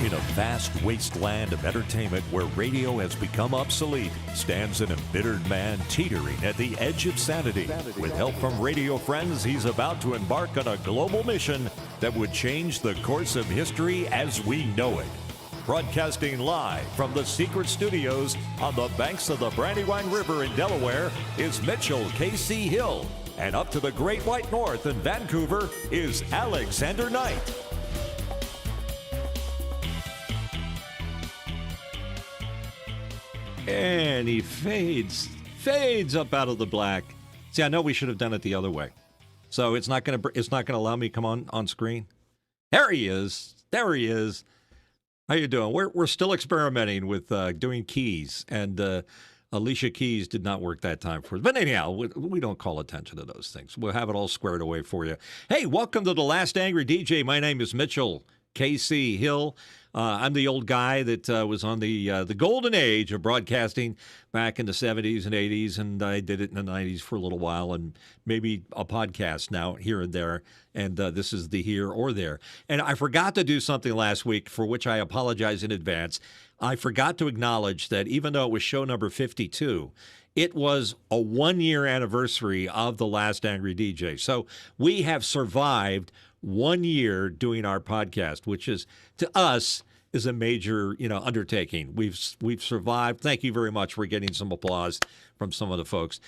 In a vast wasteland of entertainment where radio has become obsolete, stands an embittered man teetering at the edge of sanity. With help from radio friends, he's about to embark on a global mission that would change the course of history as we know it. Broadcasting live from the secret studios on the banks of the Brandywine River in Delaware is Mitchell K.C. Hill. And up to the Great White North in Vancouver is Alexander Knight. And he fades up out of the black. See, I know we should have done it the other way. So it's not going to allow me to come on screen. There he is. How you doing? We're still experimenting with doing keys, and Alicia Keys did not work that time for us. But anyhow, we don't call attention to those things. We'll have it all squared away for you. Hey, welcome to The Last Angry DJ. My name is Mitchell K.C. Hill. I'm the old guy that was on the golden age of broadcasting back in the 70s and 80s, and I did it in the 90s for a little while, and maybe a podcast now here and there, and this is the here or there. And I forgot to do something last week, for which I apologize in advance. I forgot to acknowledge that even though it was show number 52, it was a one-year anniversary of The Last Angry DJ. So we have survived 1 year doing our podcast, which is, to us, is a major, undertaking. We've survived. Thank you very much for getting some applause from some of the folks.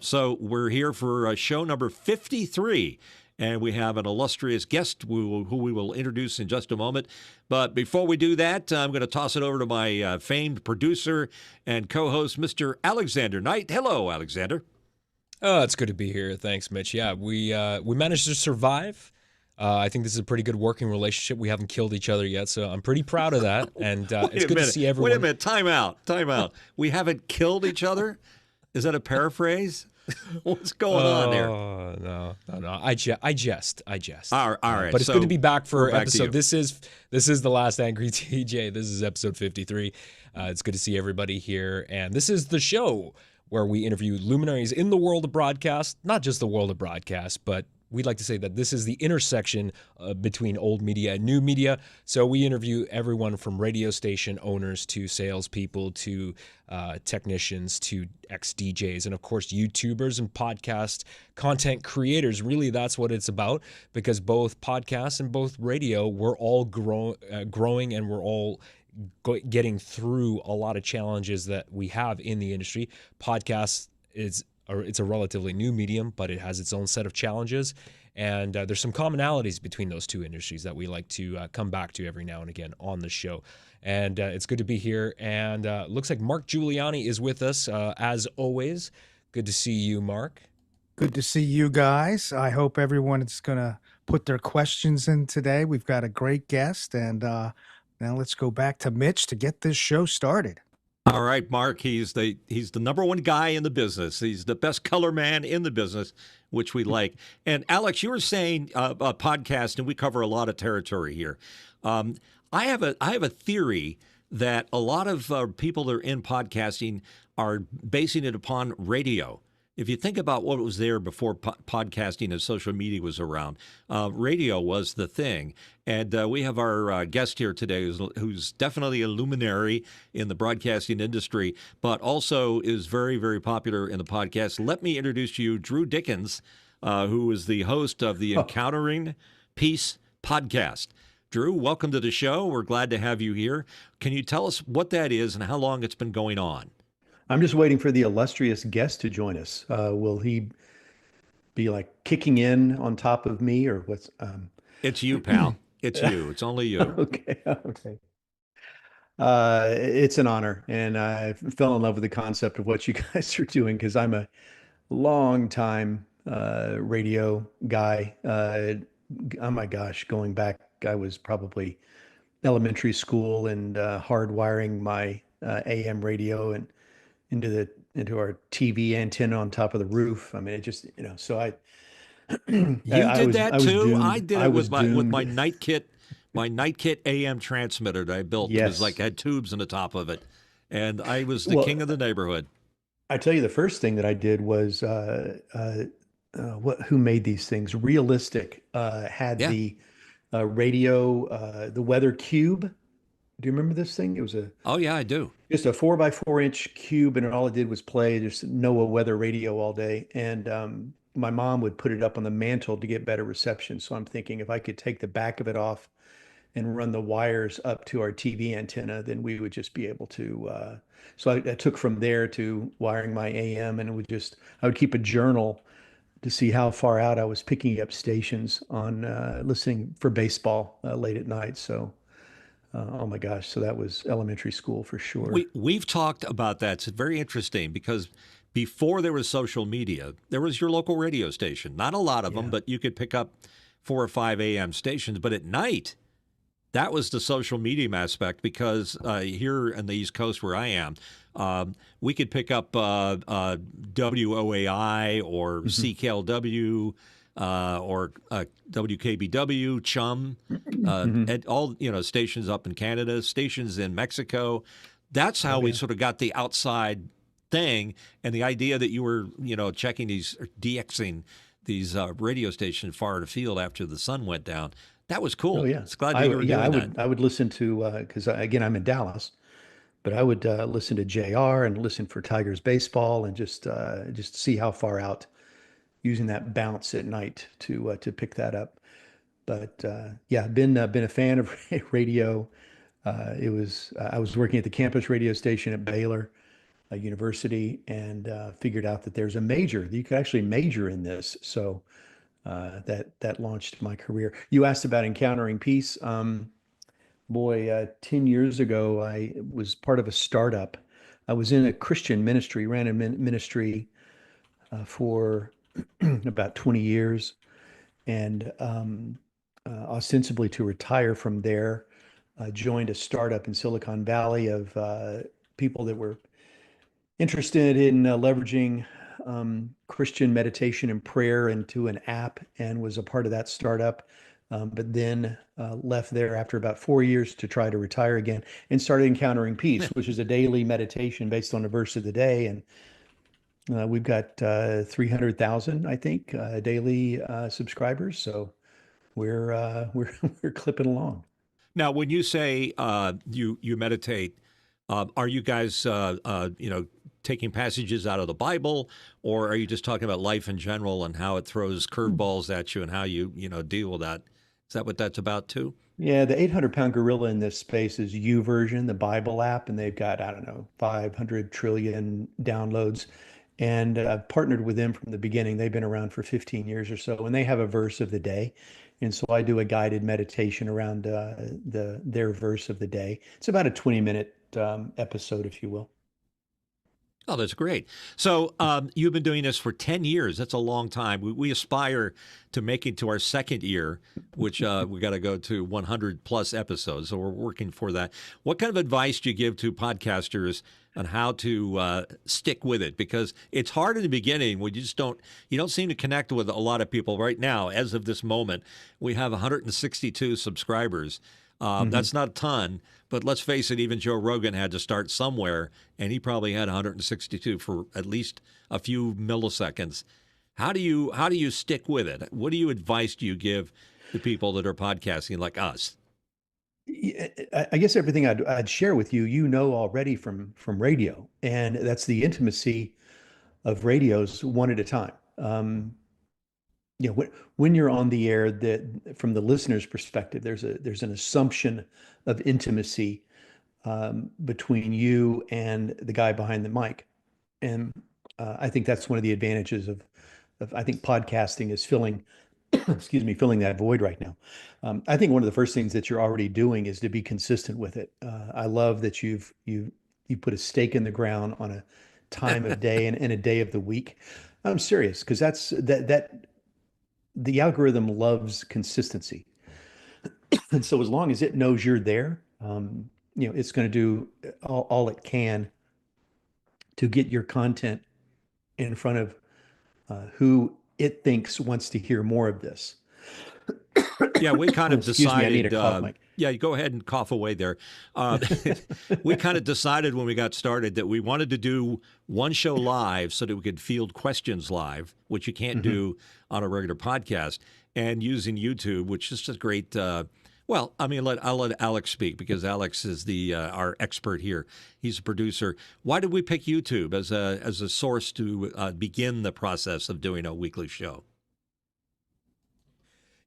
So we're here for show number 53, and we have an illustrious guest who we will introduce in just a moment. But before we do that, I'm going to toss it over to my famed producer and co-host, Mr. Alexander Knight. Hello, Alexander. Oh, it's good to be here. Thanks, Mitch. Yeah, we managed to survive. I think this is a pretty good working relationship. We haven't killed each other yet, so I'm pretty proud of that. And it's good to see everyone. Wait a minute. Time out. We haven't killed each other? Is that a paraphrase? What's going on there? Oh, no. I jest. All right. But it's good to be back for episode. This is The Last Angry TJ. This is episode 53. It's good to see everybody here. And this is the show where we interview luminaries in the world of broadcast, not just the world of broadcast, but we'd like to say that this is the intersection between old media and new media. So we interview everyone from radio station owners to salespeople to technicians to ex-DJs and, of course, YouTubers and podcast content creators. Really, that's what it's about, because both podcasts and both radio, we're all growing and we're all getting through a lot of challenges that we have in the industry. Podcasts it's a relatively new medium, but it has its own set of challenges. And there's some commonalities between those two industries that we like to come back to every now and again on the show. And it's good to be here. And looks like Mark Giuliani is with us, as always. Good to see you, Mark. Good to see you guys. I hope everyone is going to put their questions in today. We've got a great guest. And now let's go back to Mitch to get this show started. All right, Mark, he's the number one guy in the business. He's the best color man in the business, which we like. And Alex, you were saying a podcast, and we cover a lot of territory here. I have a theory that a lot of people that are in podcasting are basing it upon radio. If you think about what was there before podcasting and social media was around, radio was the thing. And we have our guest here today who's definitely a luminary in the broadcasting industry, but also is very, very popular in the podcast. Let me introduce to you Drew Dickens, who is the host of the Encountering Peace podcast. Drew, welcome to the show. We're glad to have you here. Can you tell us what that is and how long it's been going on? I'm just waiting for the illustrious guest to join us. Will he be like kicking in on top of me, or what's? It's you, pal. It's you. It's only you. Okay. It's an honor, and I fell in love with the concept of what you guys are doing, because I'm a long time radio guy. Oh my gosh, going back, I was probably elementary school and hardwiring my AM radio and into our TV antenna on top of the roof. I mean, it just, so I did that too. Doomed. I did it with my night kit AM transmitter that I built. Yes. It was like had tubes on the top of it, and I was the king of the neighborhood. I tell you, the first thing that I did was who made these things? Realistic had the radio, the weather cube. Do you remember this thing? It was Oh yeah, I do. just a 4 by 4 inch cube, and all it did was play just NOAA weather radio all day. And my mom would put it up on the mantle to get better reception. So I'm thinking if I could take the back of it off and run the wires up to our TV antenna, then we would just be able to. So I took from there to wiring my AM, and I would keep a journal to see how far out I was picking up stations on listening for baseball late at night. So, oh my gosh, so that was elementary school for sure. We've talked about that. It's very interesting because before there was social media, there was your local radio station. Not a lot of them, but you could pick up 4 or 5 AM stations. But at night, that was the social medium aspect because here on the East Coast where I am, we could pick up WOAI or CKLW or WKBW, Chum, and all stations up in Canada, stations in Mexico. That's how we sort of got the outside thing, and the idea that you were checking these or DXing these radio stations far afield after the sun went down. That was cool. Oh yeah, It's glad that you were doing that. I would listen to because again I'm in Dallas, but I would listen to JR and listen for Tigers baseball and just see how far out using that bounce at night to pick that up. But yeah, been a fan of radio. I was working at the campus radio station at Baylor University and figured out that there's a major you could actually major in this. So that launched my career. You asked about encountering peace. 10 years ago, I was part of a startup. I was in a Christian ministry, ran a ministry for about 20 years, and ostensibly to retire from there, joined a startup in Silicon Valley of people that were interested in leveraging Christian meditation and prayer into an app, and was a part of that startup. But then left there after about 4 years to try to retire again and started Encountering Peace, which is a daily meditation based on a verse of the day. And we've got 300,000, I think, daily subscribers. So we're clipping along. Now, when you say you meditate, are you guys taking passages out of the Bible, or are you just talking about life in general and how it throws curveballs at you and how you deal with that? Is that what that's about too? Yeah, the 800-pound gorilla in this space is YouVersion, the Bible app, and they've got, I don't know, 500 trillion downloads. And I've partnered with them from the beginning. They've been around for 15 years or so, and they have a verse of the day. And so I do a guided meditation around their verse of the day. It's about a 20-minute episode, if you will. Oh, that's great. So you've been doing this for 10 years. That's a long time. We aspire to make it to our second year, which we got to go to 100 plus episodes. So we're working for that. What kind of advice do you give to podcasters on how to stick with it? Because it's hard in the beginning. You don't seem to connect with a lot of people right now. As of this moment, we have 162 subscribers. That's not a ton, but let's face it, even Joe Rogan had to start somewhere, and he probably had 162 for at least a few milliseconds. How do you stick with it? What advice do you give to people that are podcasting like us? I guess everything I'd share with you, already from radio, and that's the intimacy of radios one at a time. When you're on the air, that from the listener's perspective, there's an assumption of intimacy between you and the guy behind the mic, and I think that's one of the advantages of I think podcasting is filling that void right now. I think one of the first things that you're already doing is to be consistent with it. I love that you put a stake in the ground on a time of day and a day of the week. I'm serious, because that the algorithm loves consistency. And so as long as it knows you're there, it's going to do all it can to get your content in front of who it thinks wants to hear more of this. Yeah, we kind of Excuse decided. me, I need a cough mic. Yeah, you go ahead and cough away there. We kind of decided when we got started that we wanted to do one show live so that we could field questions live, which you can't do on a regular podcast, and using YouTube, which is just a great Well, I mean, I'll let Alex speak because Alex is the our expert here. He's a producer. Why did we pick YouTube as a source to begin the process of doing a weekly show?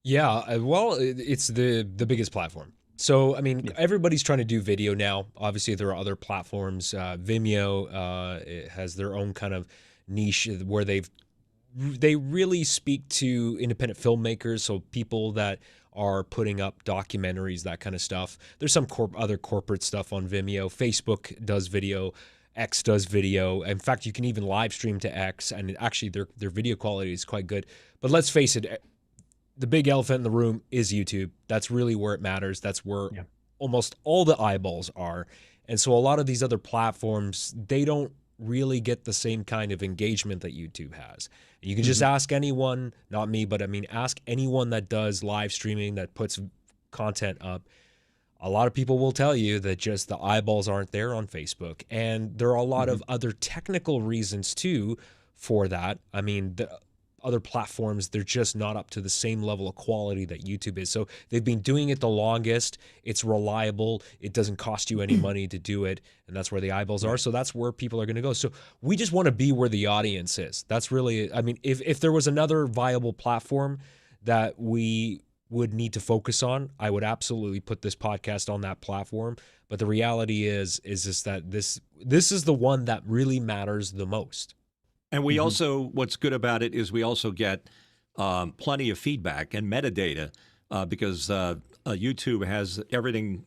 Yeah, well, it's the biggest platform. So, I mean, everybody's trying to do video now. Obviously, there are other platforms. Vimeo it has their own kind of niche where they really speak to independent filmmakers, so people that are putting up documentaries, that kind of stuff. There's some other corporate stuff on Vimeo. Facebook does video. X does video. In fact, you can even live stream to X, and actually their video quality is quite good. But let's face it, the big elephant in the room is YouTube. That's really where it matters. That's where almost all the eyeballs are. And so a lot of these other platforms, they don't really get the same kind of engagement that YouTube has. You can just ask anyone, not me, but I mean, ask anyone that does live streaming, that puts content up. A lot of people will tell you that just the eyeballs aren't there on Facebook. And there are a lot of other technical reasons too for that. I mean, the other platforms, they're just not up to the same level of quality that YouTube is. So they've been doing it the longest. It's reliable. It doesn't cost you any money to do it. And that's where the eyeballs are. So that's where people are going to go. So we just want to be where the audience is. That's really, I mean, if there was another viable platform that we would need to focus on, I would absolutely put this podcast on that platform. But the reality is just that this is the one that really matters the most. And we also, what's good about it is we also get plenty of feedback and metadata because YouTube has everything,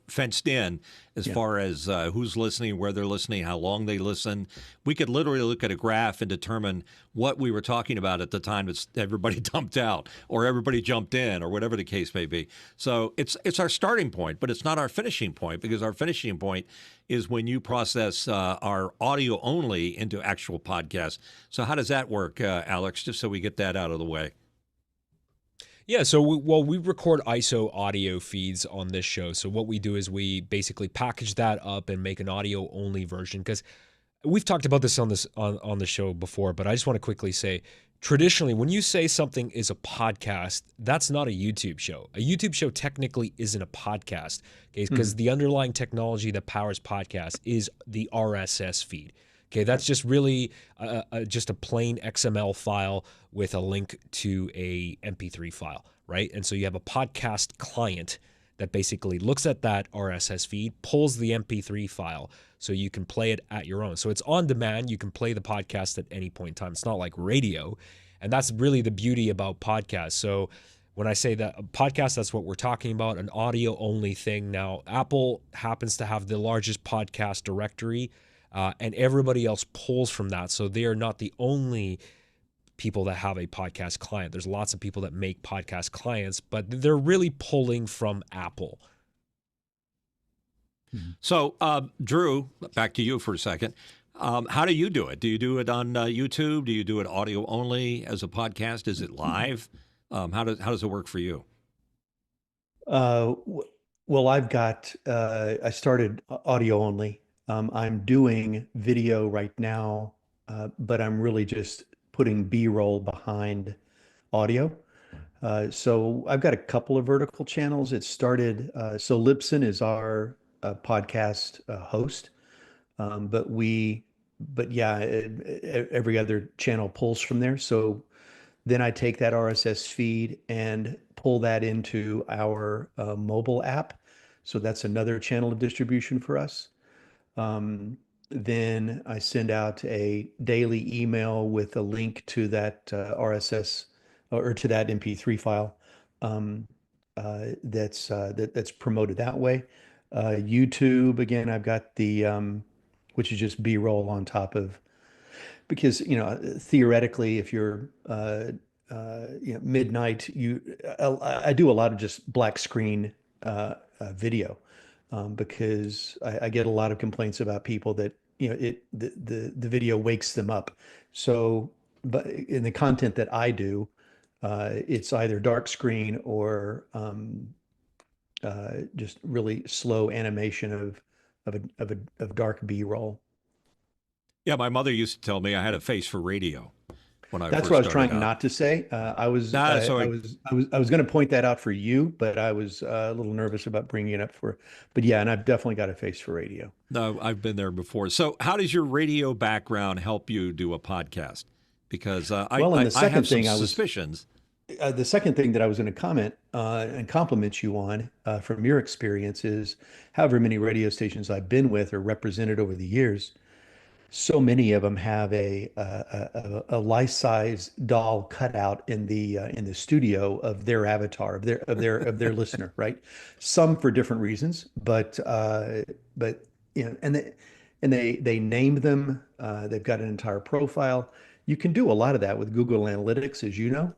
fenced in as far as who's listening, where they're listening, how long they listen. We could literally look at a graph and determine what we were talking about at the time that everybody dumped out or everybody jumped in or whatever the case may be. So it's our starting point, but it's not our finishing point, because our finishing point is when you process our audio only into actual podcasts. So how does that work, Alex, just so we get that out of the way? Yeah, so we record ISO audio feeds on this show. So what we do is we basically package that up and make an audio only version, because we've talked about this on the show before, but I just want to quickly say, traditionally, when you say something is a podcast, that's not a YouTube show. A YouTube show technically isn't a podcast, okay? Because the underlying technology that powers podcasts is the RSS feed. Okay, that's just really just a plain XML file with a link to a MP3 file, right? And so you have a podcast client that basically looks at that RSS feed, pulls the MP3 file so you can play it at your own. So it's on demand. You can play the podcast at any point in time. It's not like radio. And that's really the beauty about podcasts. So when I say that a podcast, that's what we're talking about, an audio only thing. Now, Apple happens to have the largest podcast directory, and everybody else pulls from that. So they are not the only people that have a podcast client. There's lots of people that make podcast clients, but they're really pulling from Apple. So, Drew, back to you for a second. How do you do it? Do you do it on YouTube? Do you do it audio only as a podcast? Is it live? How does it work for you? Well, I've got, I started audio only. I'm doing video right now, but I'm really just putting B-roll behind audio. So I've got a couple of vertical channels. It started, so Libsyn is our podcast host, but yeah, every other channel pulls from there. So then I take that RSS feed and pull that into our mobile app. So that's another channel of distribution for us. Then I send out a daily email with a link to that RSS or to that MP3 file that's promoted that way. YouTube, again, I've got the which is just B-roll on top of, because theoretically, if you're midnight, I do a lot of just black screen video. Because I get a lot of complaints about people that the video wakes them up. So, but in the content that I do, it's either dark screen or just really slow animation of dark B-roll. Yeah, my mother used to tell me I had a face for radio. when I That's what first I was started trying out. not to say. Nah, so I was going to point that out for you, but I was a little nervous about bringing it up but yeah, and I've definitely got a face for radio. no, I've been there before. So how does your radio background help you do a podcast? Because Well, and I have some suspicions. the second thing that I was going to comment and compliment you on from your experience is however many radio stations I've been with or represented over the years, so many of them have a life-size doll cutout in the studio of their avatar of their listener, right? Some for different reasons, but you know, they name them. They've got an entire profile. You can do a lot of that with Google Analytics, as you know.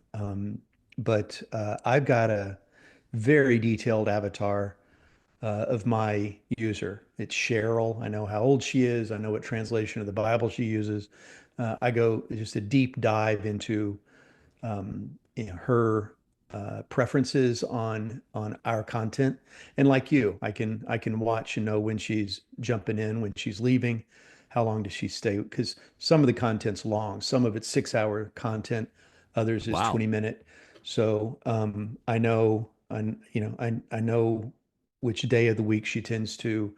But I've got a very detailed avatar of my user. It's Cheryl. I know how old she is. I know what translation of the Bible she uses. I go just a deep dive into her preferences on our content. And like you, I can watch and know when she's jumping in, when she's leaving, how long does she stay? Because some of the content's long. Some of it's 6 hour content. Others is Wow. 20-minute. So I know, I know which day of the week she tends to.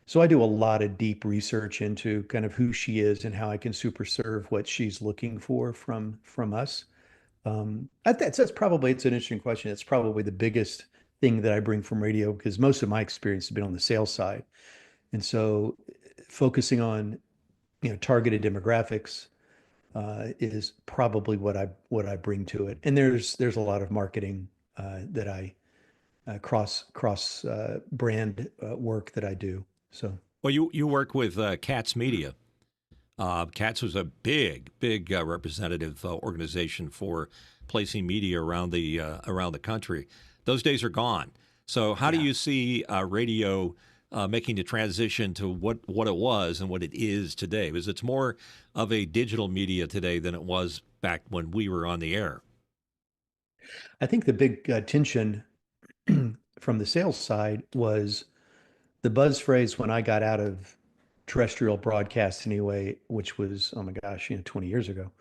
So I do a lot of deep research into kind of who she is and how I can super serve what she's looking for from us. That's probably, it's an interesting question. It's probably the biggest thing that I bring from radio because most of my experience has been on the sales side. And so focusing on, targeted demographics is probably what I bring to it. And there's a lot of marketing that I cross brand work that I do. So Well, you work with Katz Media. Katz was a big representative organization for placing media around the country. Those days are gone. So how do yeah. you see radio making the transition to what it was and what it is today? Because it's more of a digital media today than it was back when we were on the air. I think the big tension from the sales side was the buzz phrase when I got out of terrestrial broadcast anyway, which was, oh my gosh, 20 years ago,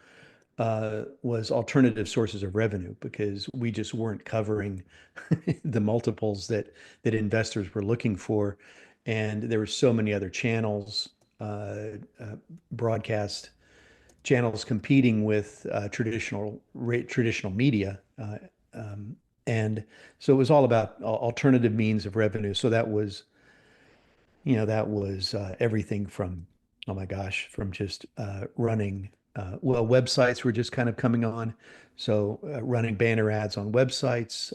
was alternative sources of revenue because we just weren't covering the multiples that investors were looking for. And there were so many other channels, broadcast channels competing with traditional media. And so it was all about alternative means of revenue. So that was everything from, oh my gosh, from just running, websites were just kind of coming on. So running banner ads on websites,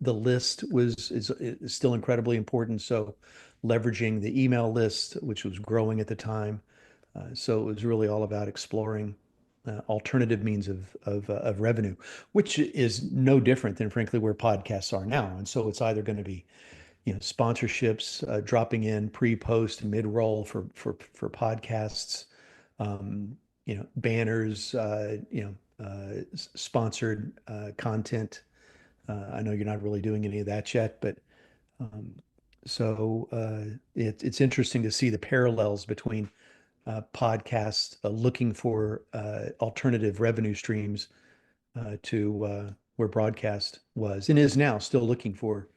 the list is still incredibly important. So leveraging the email list, which was growing at the time. So it was really all about exploring alternative means of revenue, which is no different than frankly where podcasts are now. And so it's either going to be sponsorships, dropping in pre-post and mid-roll for podcasts, banners, sponsored content. I know you're not really doing any of that yet, but so it's interesting to see the parallels between podcasts looking for alternative revenue streams to where broadcast was and is now still looking for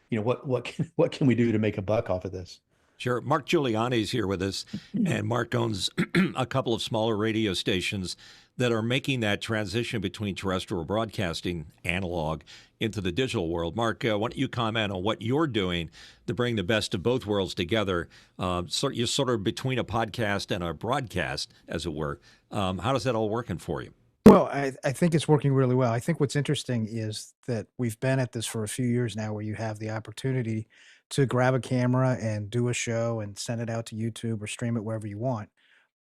what can we do to make a buck off of this? Sure. Mark Giuliani is here with us, and Mark owns a couple of smaller radio stations that are making that transition between terrestrial broadcasting, analog, into the digital world. Mark, why don't you comment on what you're doing to bring the best of both worlds together? So you're sort of between a podcast and a broadcast, as it were. How does that all working for you? Well, I think it's working really well. I think what's interesting is that we've been at this for a few years now where you have the opportunity to grab a camera and do a show and send it out to YouTube or stream it wherever you want.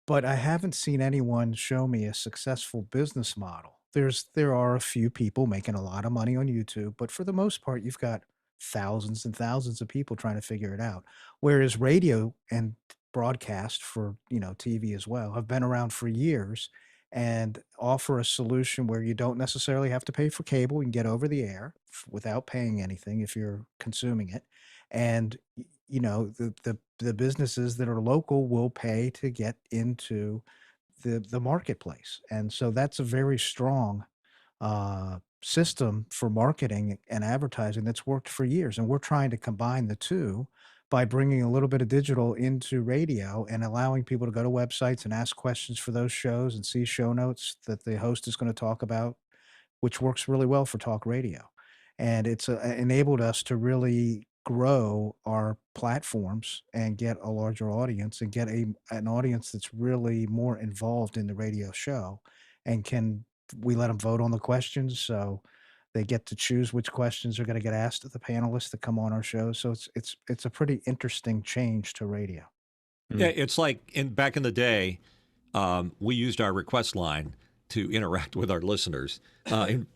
But I haven't seen anyone show me a successful business model. There are a few people making a lot of money on YouTube, but for the most part, you've got thousands and thousands of people trying to figure it out. Whereas radio and broadcast for, TV as well, have been around for years and offer a solution where you don't necessarily have to pay for cable. You can get over the air without paying anything if you're consuming it. And the businesses that are local will pay to get into the marketplace. And so that's a very strong system for marketing and advertising that's worked for years. And we're trying to combine the two by bringing a little bit of digital into radio and allowing people to go to websites and ask questions for those shows and see show notes that the host is going to talk about, which works really well for talk radio. And it's enabled us to really grow our platforms and get a larger audience and get an audience that's really more involved in the radio show. And we let them vote on the questions, so they get to choose which questions are going to get asked of the panelists that come on our show. So it's a pretty interesting change to radio. Yeah, it's like back in the day, we used our request line to interact with our listeners, and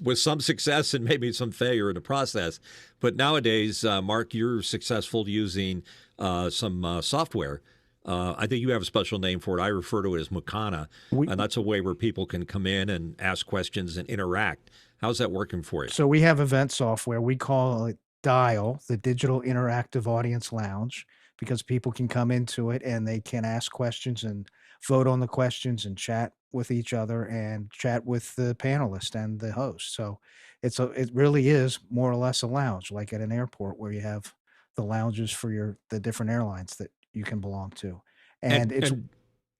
with some success and maybe some failure in the process. But nowadays, Mark, you're successful using some software. I think you have a special name for it. I refer to it as Mukana, and that's a way where people can come in and ask questions and interact. How's that working for you? So we have event software. We call it Dial, the Digital Interactive Audience Lounge, because people can come into it and they can ask questions and vote on the questions and chat with each other and chat with the panelist and the host. So it really is more or less a lounge, like at an airport where you have the lounges for the different airlines that you can belong to. And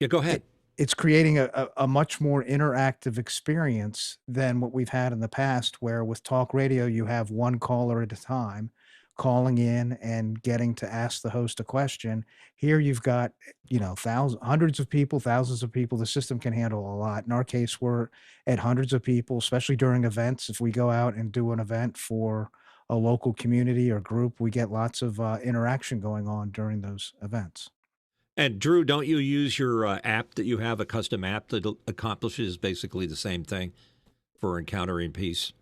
yeah, go ahead. It's creating a much more interactive experience than what we've had in the past, where with talk radio, you have one caller at a time calling in and getting to ask the host a question. Here you've got, hundreds of people, thousands of people. The system can handle a lot. In our case, we're at hundreds of people, especially during events. If we go out and do an event for a local community or group, we get lots of interaction going on during those events. And Drew, don't you use your app that you have, a custom app that accomplishes basically the same thing for encountering peace?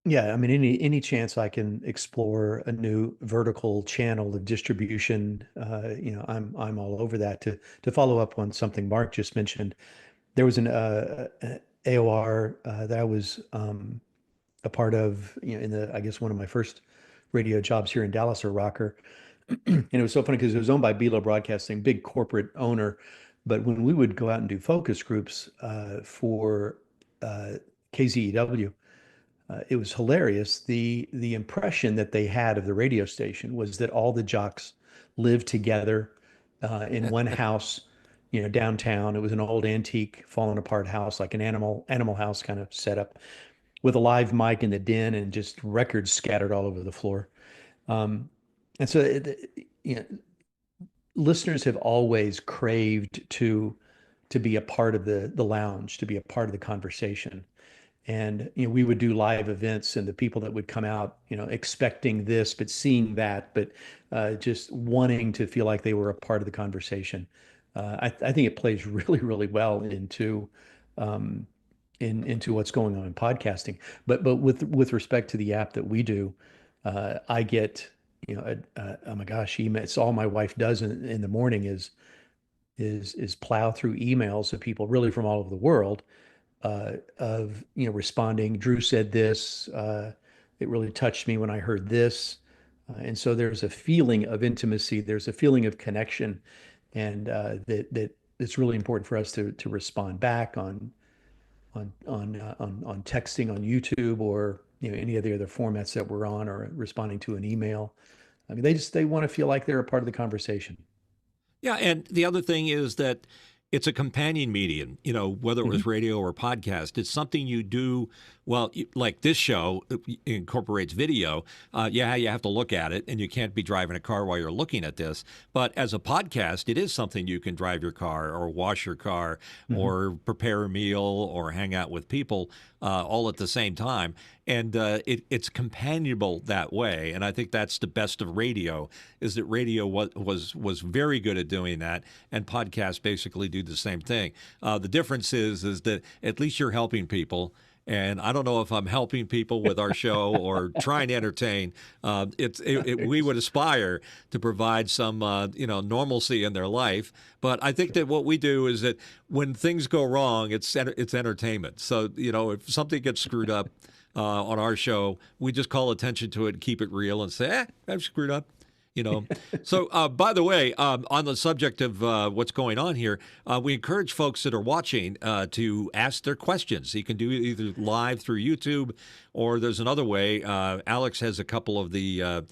Yeah, I mean, any chance I can explore a new vertical channel of distribution, I'm all over that. To follow up on something Mark just mentioned, there was an AOR that I was a part of, I guess one of my first radio jobs here in Dallas, or Rocker. And it was so funny because it was owned by Belo Broadcasting, big corporate owner. But when we would go out and do focus groups for KZEW, it was hilarious. The impression that they had of the radio station was that all the jocks lived together in one house, downtown. It was an old antique, fallen apart house, like an animal house kind of setup, with a live mic in the den and just records scattered all over the floor. And so, listeners have always craved to be a part of the lounge, to be a part of the conversation. And, we would do live events, and the people that would come out, expecting this, but seeing that, but just wanting to feel like they were a part of the conversation. I think it plays really, really well into what's going on in podcasting. But with respect to the app that we do, I get, oh my gosh, email. It's all my wife does in the morning is plow through emails of people really from all over the world, of responding. Drew said this. It really touched me when I heard this, and so there's a feeling of intimacy. There's a feeling of connection, and that it's really important for us to respond back on texting on YouTube, or any of the other formats that we're on, or responding to an email. I mean, they want to feel like they're a part of the conversation. Yeah, and the other thing is that it's a companion medium, whether it was radio or podcast. It's something you do, well, like this show incorporates video. You have to look at it, and you can't be driving a car while you're looking at this. But as a podcast, it is something you can drive your car or wash your car or prepare a meal or hang out with people all at the same time. And it's companionable that way. And I think that's the best of radio, is that radio was very good at doing that, and podcasts basically do the same thing. The difference is that at least you're helping people. And I don't know if I'm helping people with our show or trying to entertain. We would aspire to provide some, normalcy in their life. But I think that what we do is that when things go wrong, it's entertainment. So, if something gets screwed up on our show, we just call attention to it and keep it real and say, I've screwed up. you know. So, by the way, on the subject of what's going on here, we encourage folks that are watching to ask their questions. You can do it either live through YouTube, or there's another way. Alex has a couple of the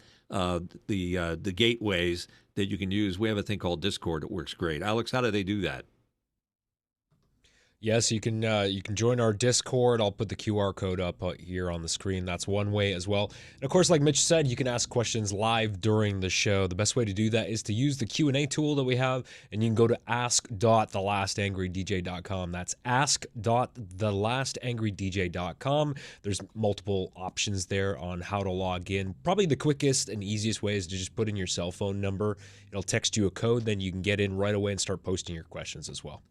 gateways that you can use. We have a thing called Discord. It works great. Alex, how do they do that? Yes, you can join our Discord. I'll put the QR code up here on the screen. That's one way as well. And of course, like Mitch said, you can ask questions live during the show. The best way to do that is to use the Q&A tool that we have, and you can go to ask.thelastangrydj.com. That's ask.thelastangrydj.com. There's multiple options there on how to log in. Probably the quickest and easiest way is to just put in your cell phone number. It'll text you a code, then you can get in right away and start posting your questions as well.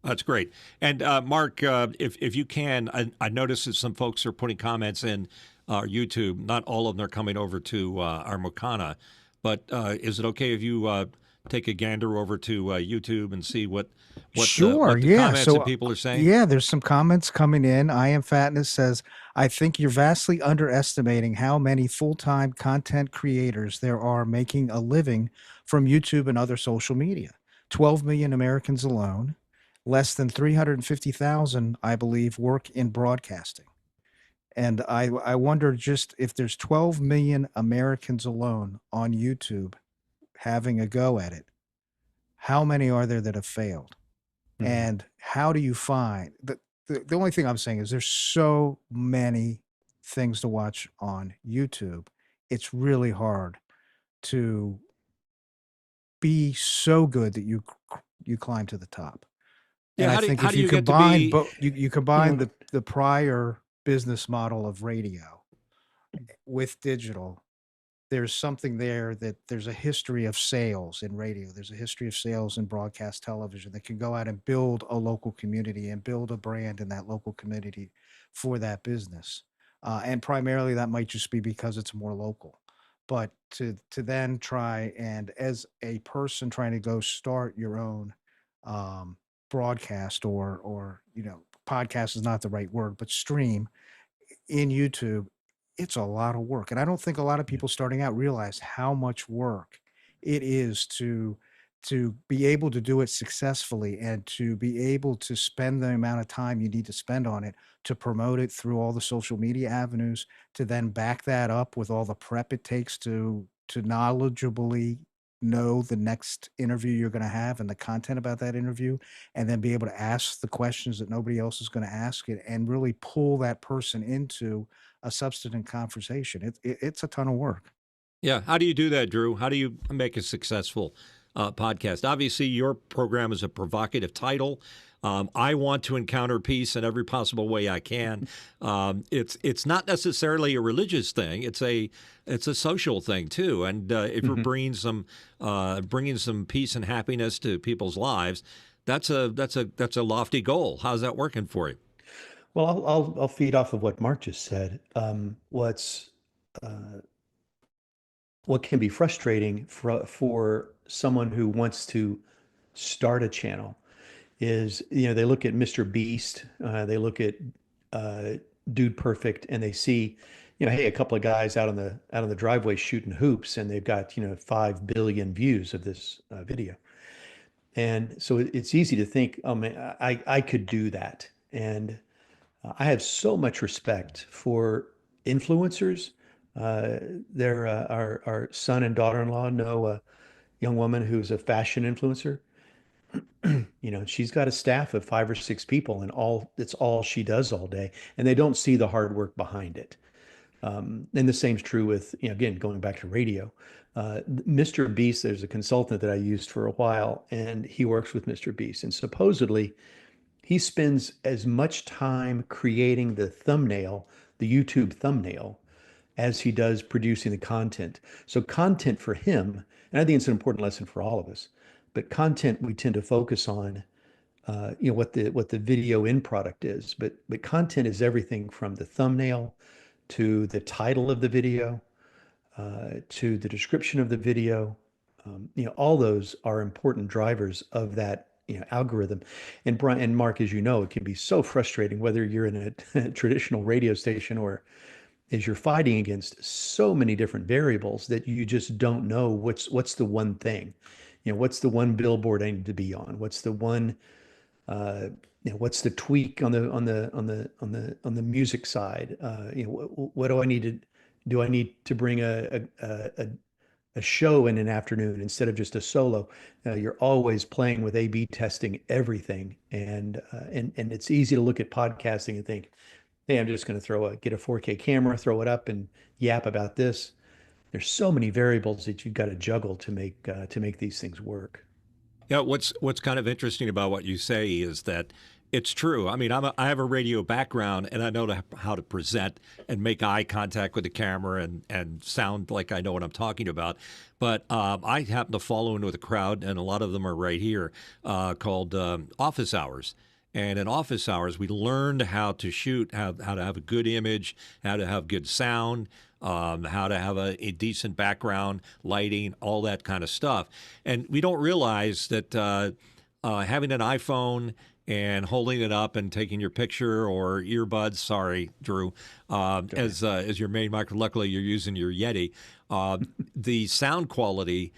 That's great. And Mark, if you can, I noticed that some folks are putting comments in our YouTube. Not all of them are coming over to our Mokana, but is it okay if you take a gander over to YouTube and see what Sure, the yeah. comments So, that people are saying? yeah, there's some comments coming in. I Am Fatness says, I think you're vastly underestimating how many full-time content creators there are making a living from YouTube and other social media. 12 million Americans alone. Less than 350,000, I believe, work in broadcasting. And I wonder just if there's 12 million Americans alone on YouTube having a go at it, how many are there that have failed? Mm-hmm. And how do you find the only thing I'm saying is there's so many things to watch on YouTube. It's really hard to be so good that you climb to the top. Yeah, and I think if you combine you combine the prior business model of radio with digital, there's something there that there's a history of sales in radio. There's a history of sales in broadcast television that can go out and build a local community and build a brand in that local community for that business. And primarily that might just be because it's more local. But to then try and, as a person trying to go start your own broadcast or podcast is not the right word, but stream in YouTube, it's a lot of work. And I don't think a lot of people starting out realize how much work it is to be able to do it successfully and to be able to spend the amount of time you need to spend on it, to promote it through all the social media avenues, to then back that up with all the prep it takes to knowledgeably know the next interview you're going to have and the content about that interview, and then be able to ask the questions that nobody else is going to ask it and really pull that person into a substantive conversation. It's a ton of work. Yeah. How do you do that, Drew? How do you make a successful podcast? Obviously, your program is a provocative title. I want to encounter peace in every possible way I can. It's not necessarily a religious thing. It's a social thing too. And if you're bringing some peace and happiness to people's lives, that's a lofty goal. How's that working for you? Well, I'll feed off of what Mark just said. What can be frustrating for someone who wants to start a channel is, they look at Mr. Beast, they look at Dude Perfect, and they see, hey, a couple of guys out on the driveway shooting hoops, and they've got 5 billion views of this video, and so it's easy to think, oh man, I could do that. And I have so much respect for influencers. Our son and daughter-in-law know a young woman who's a fashion influencer. She's got a staff of 5 or 6 people, and it's all she does all day, and they don't see the hard work behind it. And the same's true with, again, going back to radio. Mr. Beast, there's a consultant that I used for a while, and he works with Mr. Beast, and supposedly he spends as much time creating the thumbnail, the YouTube thumbnail, as he does producing the content. So content for him, and I think it's an important lesson for all of us, but content we tend to focus on, what the video end product is, but content is everything from the thumbnail to the title of the video, to the description of the video. All those are important drivers of that algorithm. And Brian and Mark, as you know, it can be so frustrating whether you're in a traditional radio station or is you're fighting against so many different variables that you just don't know what's the one thing. What's the one billboard I need to be on? What's the one what's the tweak on the music side? What do I need to do? I need to bring a show in an afternoon instead of just a solo. You're always playing with A/B testing everything, and it's easy to look at podcasting and think, hey, I'm just going to get a 4K camera, throw it up, and yap about this. There's so many variables that you've got to juggle to make these things work. Yeah, what's kind of interesting about what you say is that it's true. I mean, I have a radio background, and I know how to present and make eye contact with the camera and sound like I know what I'm talking about. But I happen to follow in with a crowd, and a lot of them are right here, called office hours. And in office hours, we learned how to shoot, how to have a good image, how to have good sound, how to have a decent background, lighting, all that kind of stuff. And we don't realize that having an iPhone and holding it up and taking your picture or earbuds, sorry, Drew, as your main microphone. Luckily, you're using your Yeti. The sound quality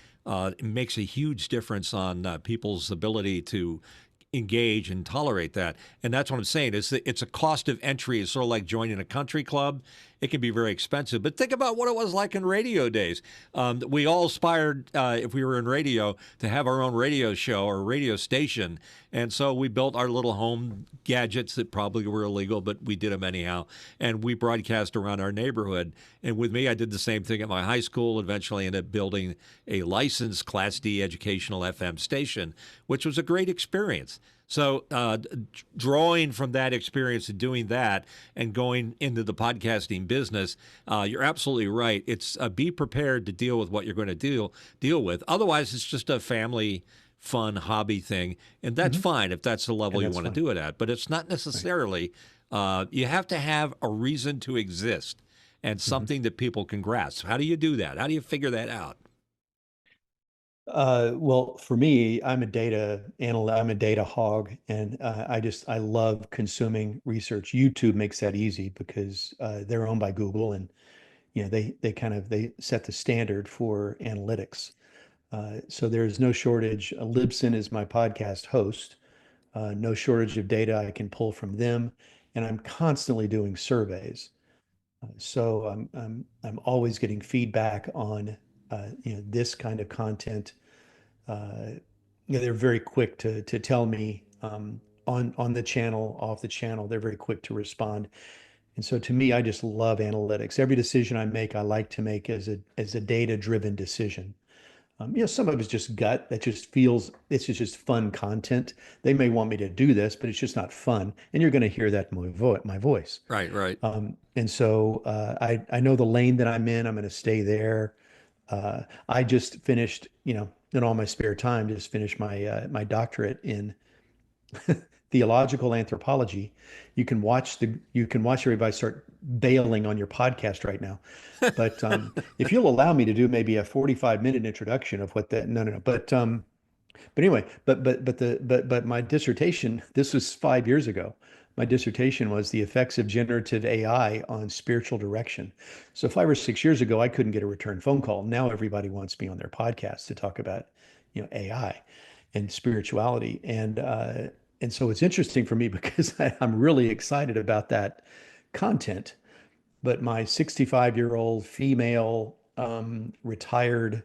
makes a huge difference on people's ability to engage and tolerate that. And that's what I'm saying. It's a cost of entry. It's sort of like joining a country club. It can be very expensive. But think about what it was like in radio days. We all aspired, if we were in radio, to have our own radio show or radio station. And so we built our little home gadgets that probably were illegal, but we did them anyhow. And we broadcast around our neighborhood. And with me, I did the same thing at my high school, eventually ended up building a licensed Class D educational FM station, which was a great experience. So drawing from that experience and doing that and going into the podcasting business, you're absolutely right. It's be prepared to deal with what you're going to deal with. Otherwise, it's just a family fun hobby thing. And that's fine if that's the level you want to do it at. But it's not necessarily. You have to have a reason to exist and something that people can grasp. How do you do that? How do you figure that out? Well, for me, I'm a data hog, and I love consuming research. YouTube makes that easy because they're owned by Google, and they set the standard for analytics. So there's no shortage. Libsyn is my podcast host. No shortage of data I can pull from them, and I'm constantly doing surveys. So I'm always getting feedback on this kind of content. They're very quick to tell me on the channel, off the channel. They're very quick to respond. And so to me, I just love analytics. Every decision I make, I like to make as a data-driven decision. Some of it's just gut. That just feels it's just fun content. They may want me to do this, but it's just not fun. And you're going to hear that in my voice. Right. And so I know the lane that I'm in. I'm going to stay there. I just finished, in all my spare time, just finished my doctorate in theological anthropology. You can watch everybody start bailing on your podcast right now. But if you'll allow me to do maybe a 45-minute introduction of what that, no. But anyway, but my dissertation, this was 5 years ago. My dissertation was the effects of generative AI on spiritual direction. So 5 or 6 years ago, I couldn't get a return phone call. Now everybody wants me on their podcast to talk about, AI and spirituality. And so it's interesting for me because I'm really excited about that content. But my 65-year-old female retired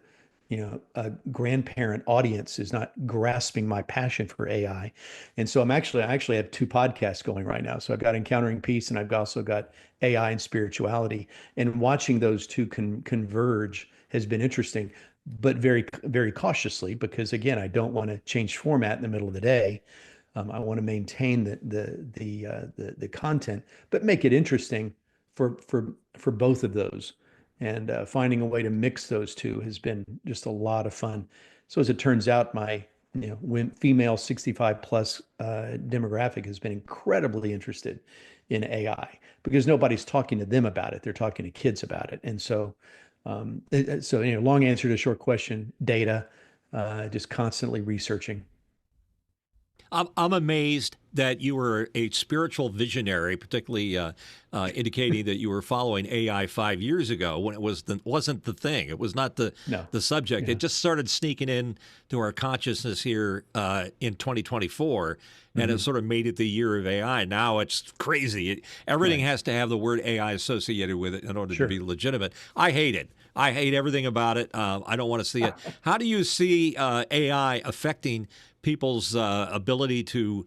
a grandparent audience is not grasping my passion for AI. And so I actually have 2 podcasts going right now. So I've got Encountering Peace, and I've also got AI and spirituality. And watching those two converge has been interesting, but very, very cautiously, because again, I don't want to change format in the middle of the day. I want to maintain the content, but make it interesting for both of those. And finding a way to mix those two has been just a lot of fun. So as it turns out, my when female 65 plus demographic has been incredibly interested in AI because nobody's talking to them about it. They're talking to kids about it. And so, long answer to a short question, data, just constantly researching. I'm amazed that you were a spiritual visionary, particularly indicating that you were following AI 5 years ago when it wasn't the thing. It was not the subject. Yeah. It just started sneaking in to our consciousness here in 2024, and it sort of made it the year of AI. Now it's crazy. Everything has to have the word AI associated with it in order to be legitimate. I hate it. I hate everything about it. I don't want to see it. How do you see AI affecting people's ability to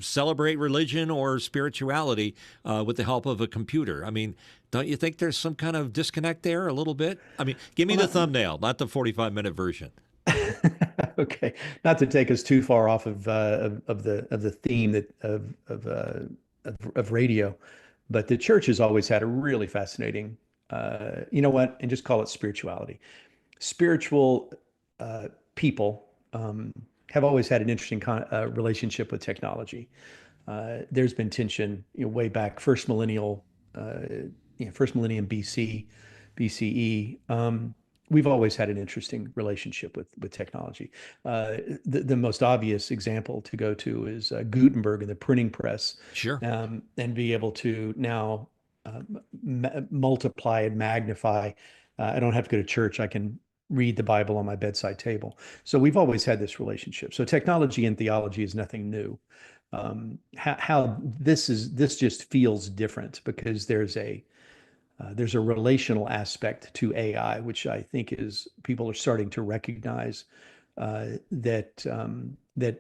celebrate religion or spirituality with the help of a computer? I mean, don't you think there's some kind of disconnect there a little bit? I mean, give me the thumbnail, not the 45-minute version. Okay, not to take us too far off of the theme of radio, but the church has always had a really fascinating, you know what, and just call it spirituality. Spiritual people have always had an interesting relationship with technology. There's been tension, way back first millennium BCE. We've always had an interesting relationship with technology. The most obvious example to go to is Gutenberg and the printing press. Sure. And be able to now multiply and magnify. I don't have to go to church. I can read the Bible on my bedside table. So we've always had this relationship. So technology and theology is nothing new. How this just feels different because there's a relational aspect to AI, which I think people are starting to recognize that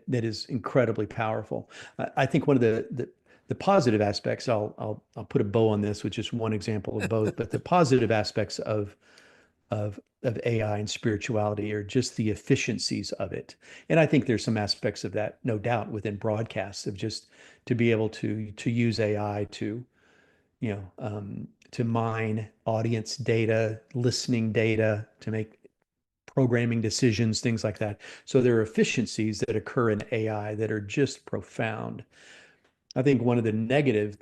is incredibly powerful. I think one of the positive aspects, I'll put a bow on this with just one example of both, but the positive aspects of AI and spirituality are just the efficiencies of it. And I think there's some aspects of that, no doubt, within broadcasts, of just to be able to use AI to mine audience data, listening data, to make programming decisions, things like that. So there are efficiencies that occur in AI that are just profound. I think one of the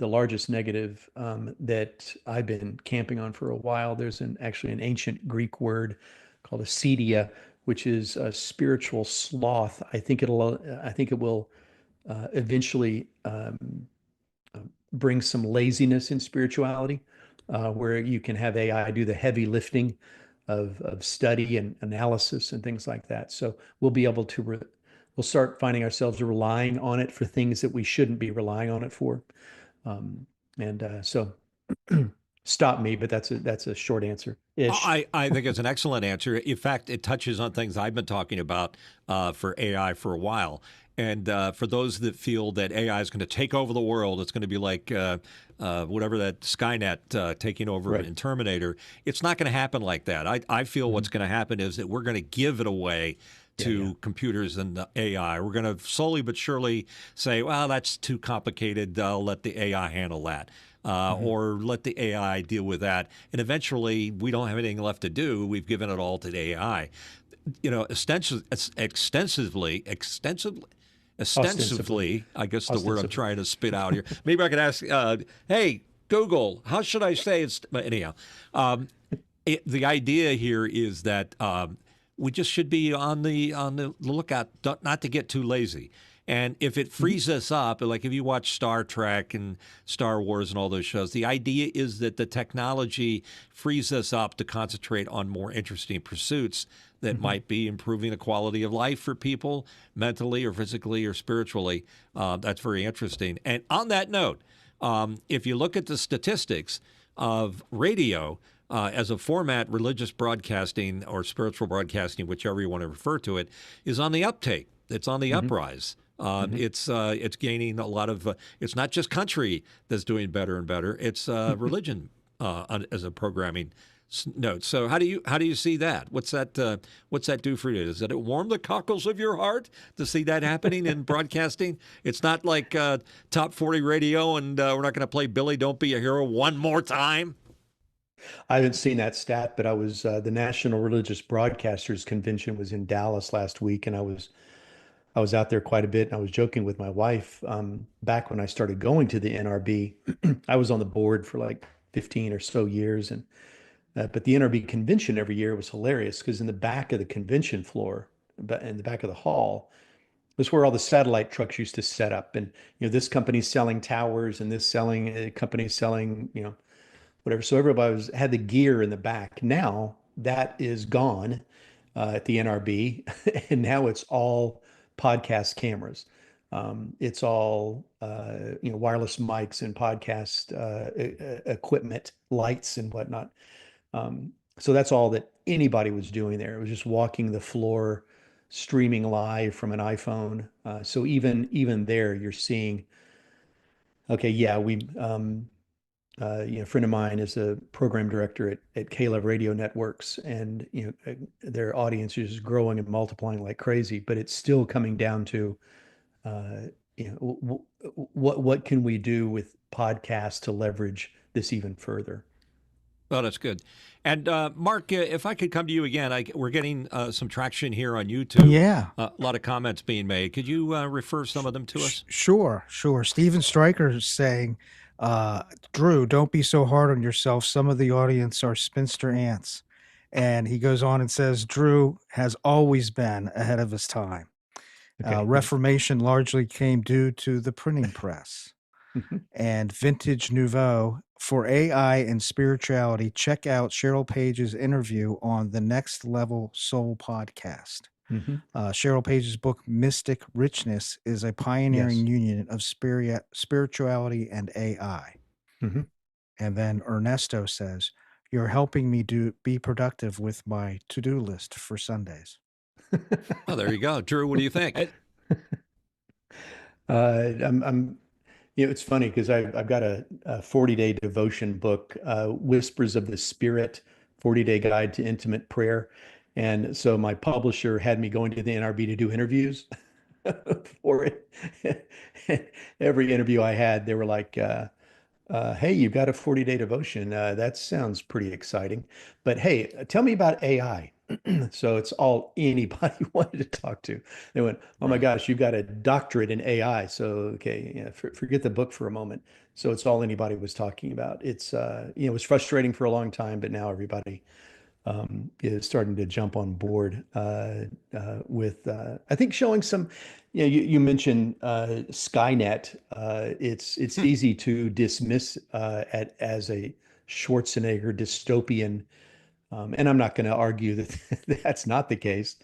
largest negative that I've been camping on for a while, there's actually an ancient Greek word called acedia, which is a spiritual sloth. I think it will eventually bring some laziness in spirituality, where you can have AI do the heavy lifting of study and analysis and things like that. So we'll be able to we'll start finding ourselves relying on it for things that we shouldn't be relying on it for. So stop me, but that's a short answer. I think it's an excellent answer. In fact, it touches on things I've been talking about for AI for a while. And for those that feel that AI is going to take over the world, it's going to be like whatever that Skynet taking over in Terminator. It's not going to happen like that. I feel what's going to happen is that we're going to give it away to computers and the AI. We're going to slowly but surely say, well, that's too complicated. I'll let the AI handle that. Or let the AI deal with that. And eventually, we don't have anything left to do. We've given it all to the AI. Ostensively, I guess the word I'm trying to spit out here. Maybe I could ask, hey, Google, how should I say it's? But anyhow, the idea here is that we just should be on the lookout not to get too lazy. And if it frees us up, like if you watch Star Trek and Star Wars and all those shows, the idea is that the technology frees us up to concentrate on more interesting pursuits that might be improving the quality of life for people mentally or physically or spiritually. That's very interesting. And on that note, if you look at the statistics of radio as a format, religious broadcasting or spiritual broadcasting, whichever you want to refer to it, is on the uptake. It's on the uprise. It's gaining a lot of. It's not just country that's doing better and better. It's religion as a programming note. So how do you see that? What's that do for you? Does it warm the cockles of your heart to see that happening in broadcasting? It's not like top 40 radio, and we're not going to play Billy Don't Be a Hero one more time. I haven't seen that stat, but I was the National Religious Broadcasters Convention was in Dallas last week, and I was out there quite a bit, and I was joking with my wife. Back when I started going to the NRB, I was on the board for like 15 or so years, and but the NRB convention every year was hilarious because in the back of the convention floor, in the back of the hall, That's where all the satellite trucks used to set up. And, this company's selling towers and this company's selling, whatever. So everybody had the gear in the back. Now that is gone at the NRB, and now it's all podcast cameras. It's all wireless mics and podcast equipment, lights and whatnot. So that's all that anybody was doing there. It was just walking the floor, streaming live from an iPhone. So even there, you're seeing. Okay, yeah, a friend of mine is a program director at Caleb Radio Networks, and their audience is growing and multiplying like crazy. But it's still coming down to, what can we do with podcasts to leverage this even further? Well, that's good. And Mark, if I could come to you again, we're getting some traction here on YouTube. Yeah. A lot of comments being made. Could you refer some of them to us? Sure. Steven Stryker is saying, Drew, don't be so hard on yourself. Some of the audience are spinster ants. And he goes on and says, Drew has always been ahead of his time. Okay. Reformation largely came due to the printing press. And Vintage Nouveau, for AI and spirituality, check out Cheryl Page's interview on the Next Level Soul podcast. Cheryl Page's book, Mystic Richness, is a pioneering union of spirituality and AI. And then Ernesto says, you're helping me be productive with my to-do list for Sundays. Oh, there you go. Drew, what do you think? It's funny because I've got a 40-day devotion book, Whispers of the Spirit, 40-day Guide to Intimate Prayer. And so my publisher had me going to the NRB to do interviews for it. Every interview I had, they were like, hey, you've got a 40-day devotion. That sounds pretty exciting. But hey, tell me about AI. So it's all anybody wanted to talk to. They went, oh my gosh, you've got a doctorate in AI. So, okay, forget the book for a moment. So it's all anybody was talking about. It's, it was frustrating for a long time, but now everybody is starting to jump on board with, I think, showing some, you mentioned Skynet. It's easy to dismiss as a Schwarzenegger dystopian. And I'm not going to argue that that's not the case,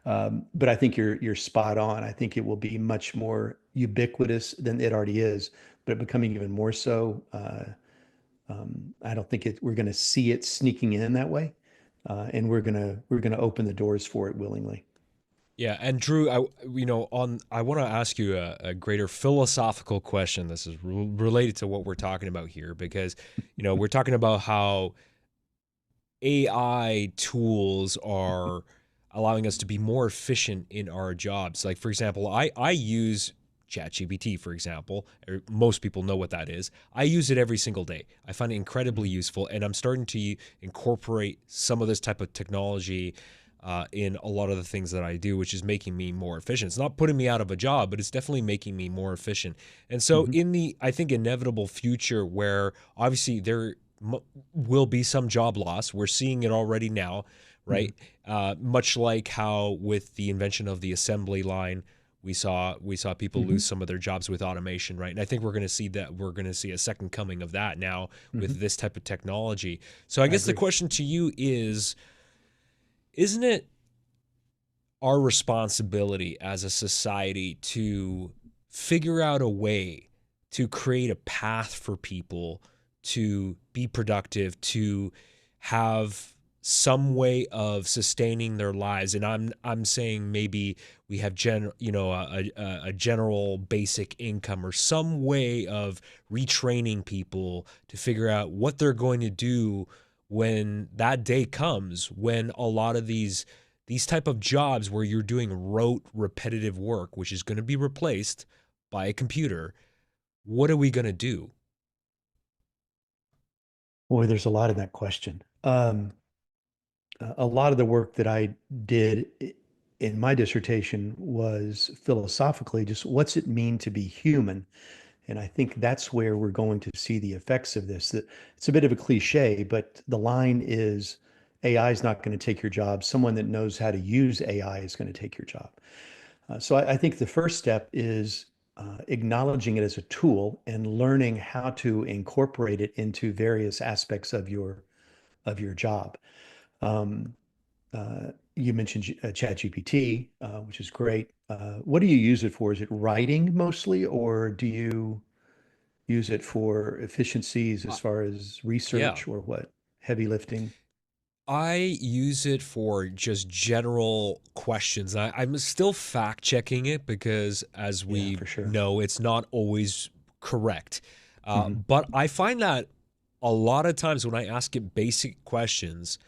but I think you're spot on. I think it will be much more ubiquitous than it already is, but becoming even more so. I don't think we're going to see it sneaking in that way, and we're gonna open the doors for it willingly. Yeah, and Drew, I want to ask you a greater philosophical question. This is related to what we're talking about here, because we're talking about how AI tools are allowing us to be more efficient in our jobs. Like, for example, I use ChatGPT, for example. Most people know what that is. I use it every single day. I find it incredibly useful, and I'm starting to incorporate some of this type of technology in a lot of the things that I do, which is making me more efficient. It's not putting me out of a job, but it's definitely making me more efficient. And so in the, I think, inevitable future where obviously there will be some job loss. We're seeing it already now, right? Much like how with the invention of the assembly line, we saw people lose some of their jobs with automation, right? And I think we're going to see that. We're going to see a second coming of that now with this type of technology. So I guess the question to you is, isn't it our responsibility as a society to figure out a way to create a path for people to be productive, to have some way of sustaining their lives? And I'm saying maybe we have a general basic income, or some way of retraining people to figure out what they're going to do when that day comes, when a lot of these type of jobs where you're doing rote, repetitive work, which is going to be replaced by a computer, what are we going to do? Boy, there's a lot in that question. A lot of the work that I did in my dissertation was philosophically just what's it mean to be human? And I think that's where we're going to see the effects of this. That it's a bit of a cliche, but the line is AI is not going to take your job. Someone that knows how to use AI is going to take your job. So I think the first step is acknowledging it as a tool and learning how to incorporate it into various aspects of your job. Um, you mentioned ChatGPT, which is great. What do you use it for? Is it writing mostly, or do you use it for efficiencies Uh, as far as yeah. research or what? Heavy lifting? I use it for just general questions. I'm still fact checking it because, as Yeah, we for sure. know, it's not always correct. Hmm. But I find that a lot of times when I ask it basic questions,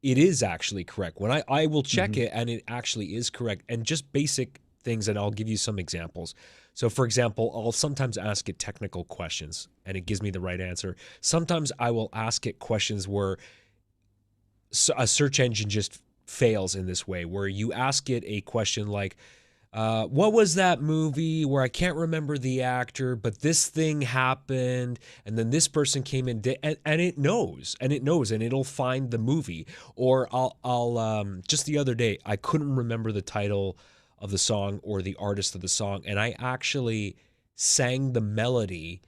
it is actually correct. When I will check Hmm. it and it actually is correct, and just basic things, and I'll give you some examples. So, for example, I'll sometimes ask it technical questions and it gives me the right answer. Sometimes I will ask it questions where a search engine just fails in this way, where you ask it a question like, what was that movie where I can't remember the actor, but this thing happened, and then this person came in, and it knows, and it'll find the movie. Or I'll just the other day, I couldn't remember the title of the song or the artist of the song, and I actually sang the melody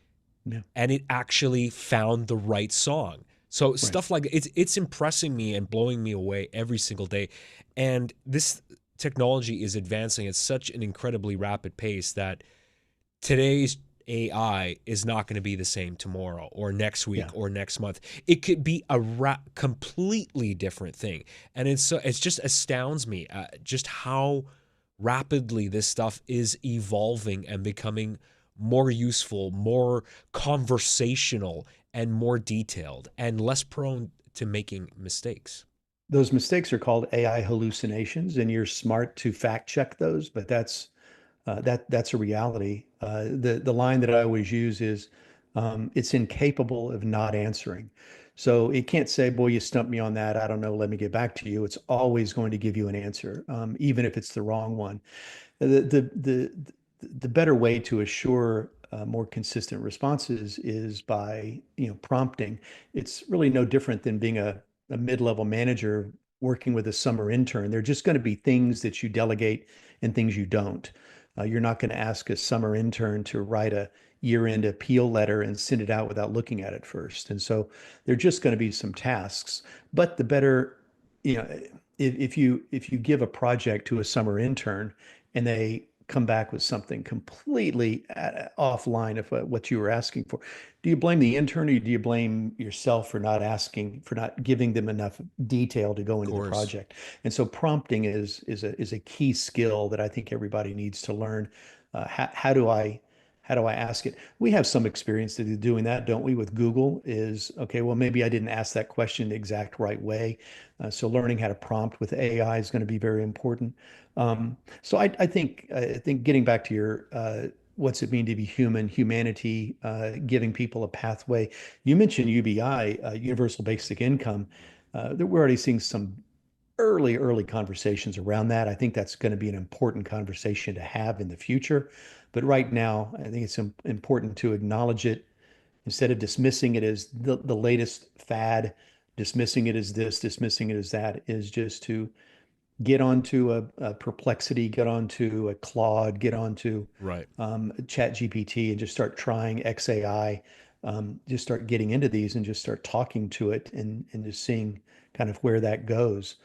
Yeah, and it actually found the right song. So right. stuff like it's impressing me and blowing me away every single day. And this technology is advancing at such an incredibly rapid pace that today's AI is not going to be the same tomorrow or next week Yeah. or next month. It could be a completely different thing, and it's just astounds me just how rapidly this stuff is evolving and becoming more useful, more conversational, and more detailed, and less prone to making mistakes. Those mistakes are called AI hallucinations, and you're smart to fact check those, but that's a reality. The line that I always use is, it's incapable of not answering. So it can't say, "Boy, you stumped me on that. I don't know. Let me get back to you." It's always going to give you an answer, even if it's the wrong one. The better way to assure more consistent responses is by, prompting. It's really no different than being a mid-level manager working with a summer intern. There are just going to be things that you delegate and things you don't. You're not going to ask a summer intern to write a year-end appeal letter and send it out without looking at it first. And so there are just going to be some tasks. But the better, you know, if you give a project to a summer intern and they come back with something completely offline of what you were asking for, do you blame the intern or do you blame yourself for not asking, for not giving them enough detail to go Of into the course. project? And so prompting is a key skill that I think everybody needs to learn. How do I ask it? We have some experience to doing that, don't we? With Google is, okay, well, maybe I didn't ask that question the exact right way. So learning how to prompt with AI is going to be very important. So I think getting back to your what's it mean to be human, humanity, giving people a pathway. You mentioned UBI, Universal Basic Income. That we're already seeing some early conversations around that. I think that's going to be an important conversation to have in the future. But right now, I think it's important to acknowledge it instead of dismissing it as the latest fad, dismissing it as this, dismissing it as that, is just to get onto a Perplexity, get onto a Claude, get onto Right. Chat GPT and just start trying XAI. Just start getting into these and just start talking to it and just seeing kind of where that goes.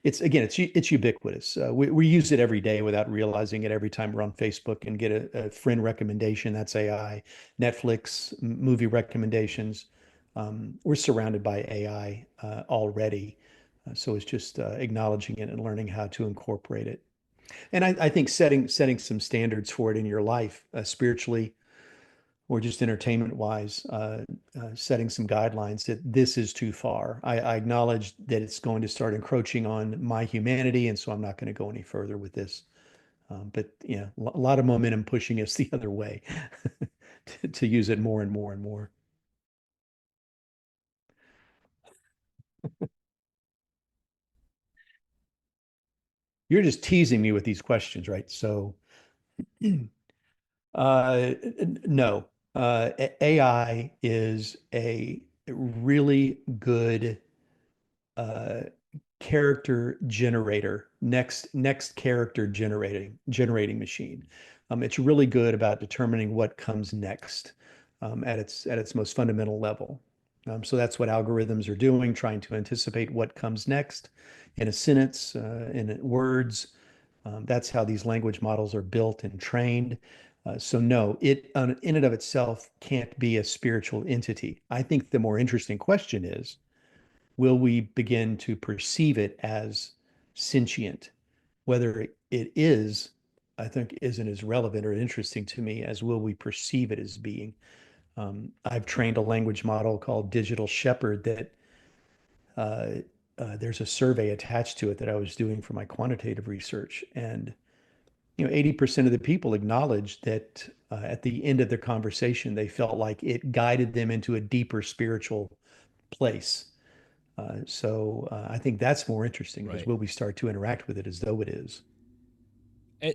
It's again, it's ubiquitous. We use it every day without realizing it. Every time we're on Facebook and get a friend recommendation, that's AI. Netflix movie recommendations. We're surrounded by AI already. So it's just acknowledging it and learning how to incorporate it. And I think setting some standards for it in your life, spiritually or just entertainment wise, setting some guidelines that this is too far. I acknowledge that it's going to start encroaching on my humanity, and so I'm not going to go any further with this. But yeah, a lot of momentum pushing us the other way to use it more and more and more. You're just teasing me with these questions, right? So no. AI is a really good character generator, next character generating machine. It's really good about determining what comes next at its most fundamental level. So that's what algorithms are doing, trying to anticipate what comes next in a sentence, in words. That's how these language models are built and trained. So no, it in and of itself can't be a spiritual entity. I think the more interesting question is, will we begin to perceive it as sentient? Whether it is, I think, isn't as relevant or interesting to me as will we perceive it as being. I've trained a language model called Digital Shepherd that there's a survey attached to it that I was doing for my quantitative research. And 80% of the people acknowledged that at the end of their conversation, they felt like it guided them into a deeper spiritual place. So I think that's more interesting because Right. will we start to interact with it as though it is?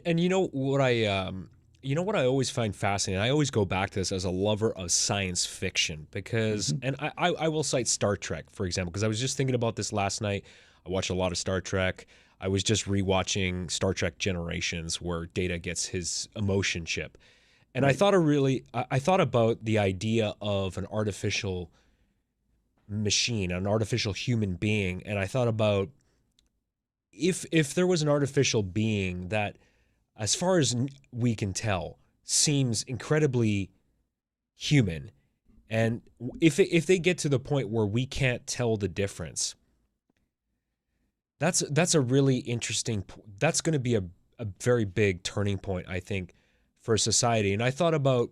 And you know what I always find fascinating. I always go back to this as a lover of science fiction because, and I will cite Star Trek for example, because I was just thinking about this last night. I watched a lot of Star Trek. I was just rewatching Star Trek Generations, where Data gets his emotion chip, and Right. I thought about the idea of an artificial machine, an artificial human being, and I thought about if there was an artificial being that, as far as we can tell, seems incredibly human, and if they get to the point where we can't tell the difference, that's a really interesting. That's going to be a very big turning point, I think, for society. And I thought about,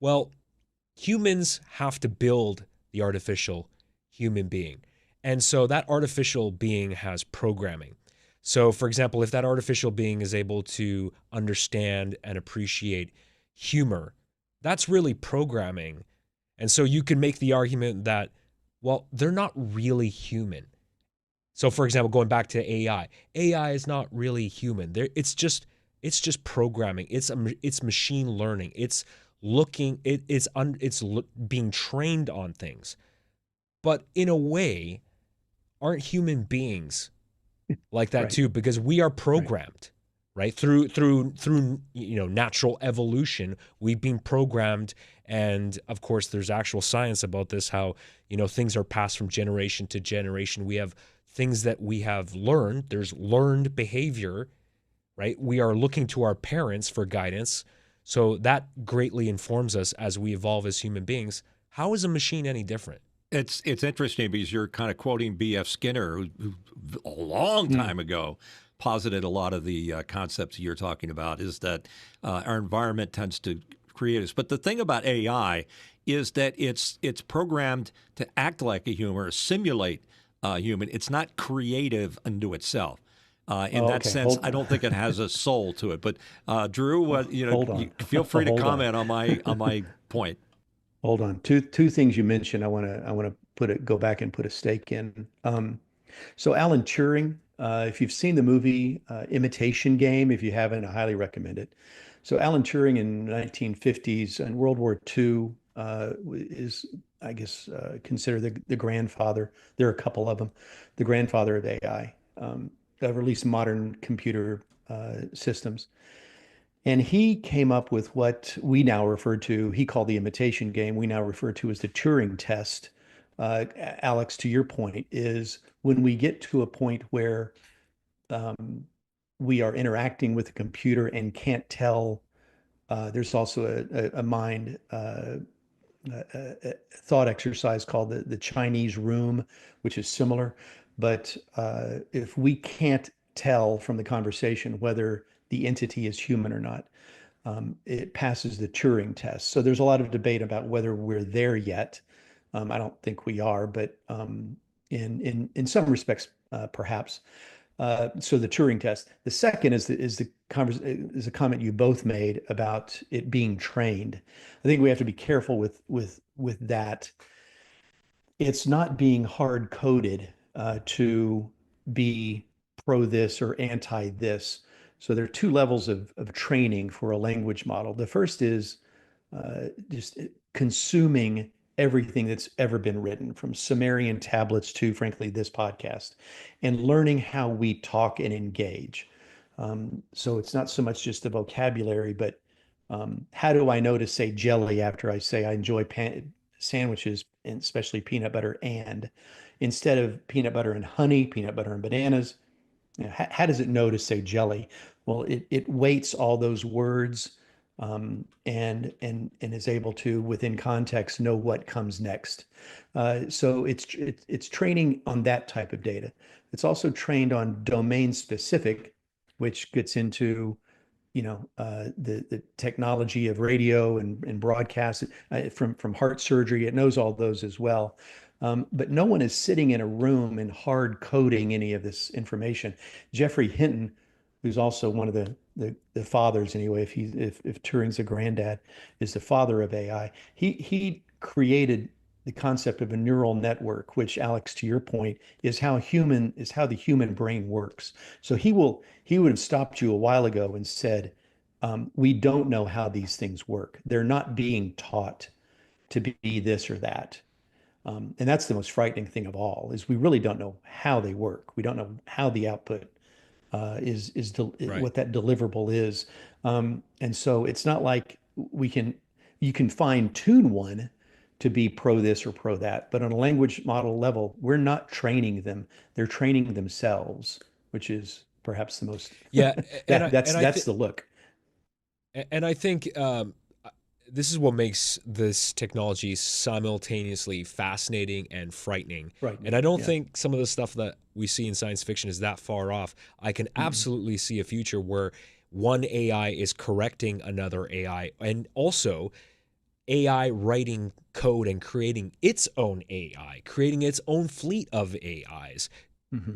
well, humans have to build the artificial human being, and so that artificial being has programming. So, for example, if that artificial being is able to understand and appreciate humor, that's really programming. And so you can make the argument that, well, they're not really human. So, for example, going back to AI is not really human. It's just programming. It's machine learning. It's looking. It's being trained on things. But in a way, aren't human beings like that Right. too? Because we are Right. programmed, right? Through natural evolution, we've been programmed. And of course, there's actual science about this, how things are passed from generation to generation. We have things that we have learned. There's learned behavior, right? We are looking to our parents for guidance. So that greatly informs us as we evolve as human beings. How is a machine any different? It's interesting because you're kind of quoting B.F. Skinner, who a long time ago posited a lot of the concepts you're talking about, is that our environment tends to create us. But the thing about AI is that it's programmed to act like a human or simulate a human. It's not creative unto itself. In that Okay. sense, I don't think it has a soul to it. But Drew, Hold on. feel free to Hold on. comment on my point. Hold on. Two things you mentioned. I want to go back and put a stake in. So Alan Turing, if you've seen the movie Imitation Game, if you haven't, I highly recommend it. So Alan Turing in the 1950s and World War II is, I guess, considered the grandfather. There are a couple of them, the grandfather of AI, of at least modern computer systems. And he came up with what we now refer to, he called the imitation game, we now refer to as the Turing test. Alex, to your point, is when we get to a point where we are interacting with a computer and can't tell, there's also a mind thought exercise called the Chinese room, which is similar. But if we can't tell from the conversation whether the entity is human or not, it passes the Turing test. So there's a lot of debate about whether we're there yet. I don't think we are, but in some respects, perhaps. So the Turing test. The second is a comment you both made about it being trained. I think we have to be careful with that. It's not being hard coded to be pro this or anti this. So there are two levels of training for a language model. The first is just consuming everything that's ever been written, from Sumerian tablets to, frankly, this podcast, and learning how we talk and engage. So it's not so much just the vocabulary, but how do I know to say jelly after I say I enjoy sandwiches, and especially peanut butter and, instead of peanut butter and honey, peanut butter and bananas. How does it know to say jelly? Well, it weights all those words, and is able to, within context, know what comes next. So it's training on that type of data. It's also trained on domain specific, which gets into the technology of radio and broadcast, from heart surgery. It knows all those as well. But no one is sitting in a room and hard coding any of this information. Jeffrey Hinton, who's also one of the fathers, anyway, if Turing's a granddad, is the father of AI. He created the concept of a neural network, which, Alex, to your point, is how the human brain works. So he would have stopped you a while ago and said, we don't know how these things work. They're not being taught to be this or that. And that's the most frightening thing of all, is we really don't know how they work. We don't know how the output is Right. what that deliverable is. And so it's not like you can fine tune one to be pro this or pro that, but on a language model level, we're not training them. They're training themselves, which is perhaps the most, Yeah, that's the look. And I think this is what makes this technology simultaneously fascinating and frightening. Right. And I don't think some of the stuff that we see in science fiction is that far off. I can absolutely see a future where one AI is correcting another AI, and also AI writing code and creating its own AI, creating its own fleet of AIs,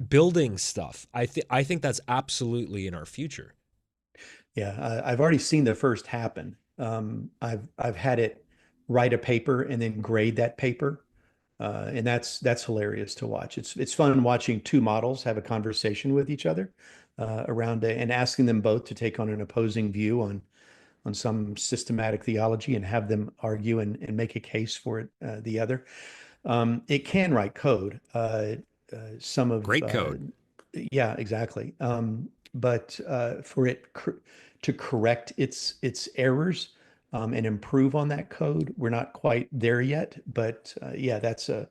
building stuff. I think that's absolutely in our future. Yeah, I've already seen the first happen. I've had it write a paper and then grade that paper, and that's hilarious to watch. It's fun watching two models have a conversation with each other around and asking them both to take on an opposing view on some systematic theology and have them argue and make a case for it, the other. It can write code. Some of Great code. Yeah, exactly. But for it to correct its errors and improve on that code, we're not quite there yet. But that's a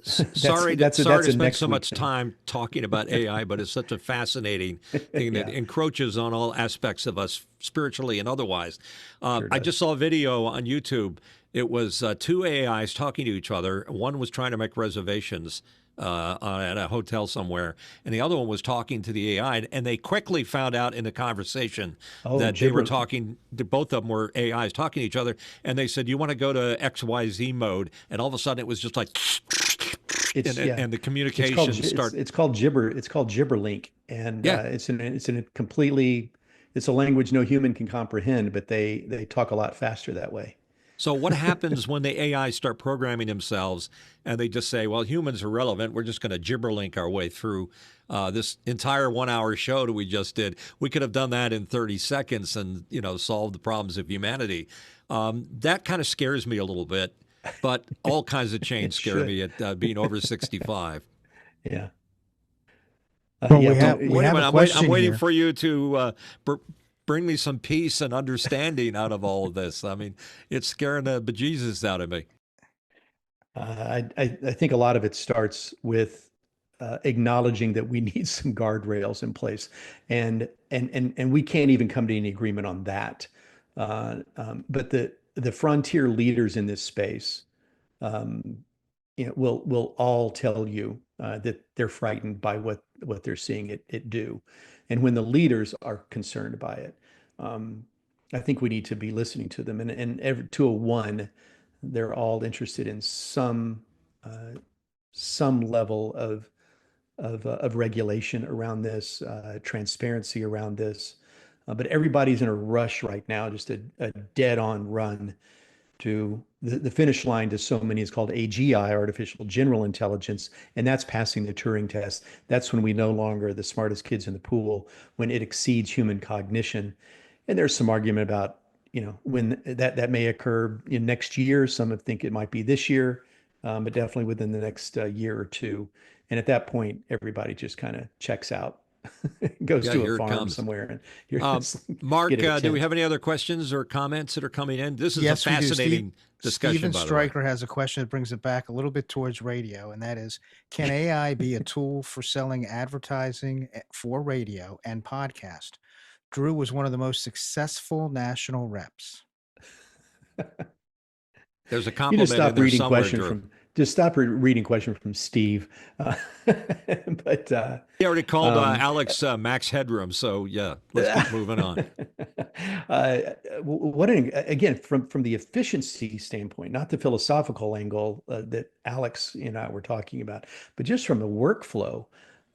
Sorry that's to a spend so next week much thing. time talking about AI, but it's such a fascinating thing that Yeah, encroaches on all aspects of us spiritually and otherwise. sure I does. just saw a video on YouTube. It was two AIs talking to each other. One was trying to make reservations at a hotel somewhere, and the other one was talking to the AI. And they quickly found out in the conversation Oh, that they were gibber. talking, both of them were AIs talking to each other. And they said, "You want to go to XYZ mode?" And all of a sudden it was just like, and the communication start. It's called gibber. It's called gibberlink, and Yeah. it's in a completely. It's a language no human can comprehend, but they talk a lot faster that way. So what happens when the AIs start programming themselves and they just say, well, humans are relevant. We're just going to gibberlink our way through this entire 1 hour show that we just did. We could have done that in 30 seconds and, solved the problems of humanity. That kind of scares me a little bit, but all kinds of change scare me at being over 65. Yeah. Well, Yeah. we have a I'm question waiting here. for you to bring me some peace and understanding out of all of this. I mean, it's scaring the bejesus out of me. I think a lot of it starts with acknowledging that we need some guardrails in place, and we can't even come to any agreement on that. But the frontier leaders in this space, um, will all tell you that they're frightened by what they're seeing it do, and when the leaders are concerned by it, I think we need to be listening to them, and to a one, they're all interested in some level of regulation around this, transparency around this. But everybody's in a rush right now, just a dead on run to the finish line to so many is called AGI, artificial general intelligence, and that's passing the Turing test. That's when we no longer are the smartest kids in the pool, when it exceeds human cognition. And there's some argument about when that may occur in next year. Some think it might be this year, but definitely within the next year or two. And at that point, everybody just kind of checks out, goes Yeah, to a here it farm comes. somewhere, and you're Mark, get a do we tent. have any other questions or comments that are coming in? This is a Yes, we do. fascinating discussion, Steven by the way. Stryker has a question that brings it back a little bit towards radio, and that is, can AI be a tool for selling advertising for radio and podcast? Drew was one of the most successful national reps. There's a You just compliment in stop there reading somewhere, question Drew. from just stop reading question from Steve. But He already called Alex Max Headroom, so yeah, let's keep moving on. Again, from the efficiency standpoint, not the philosophical angle that Alex and I were talking about, but just from the workflow.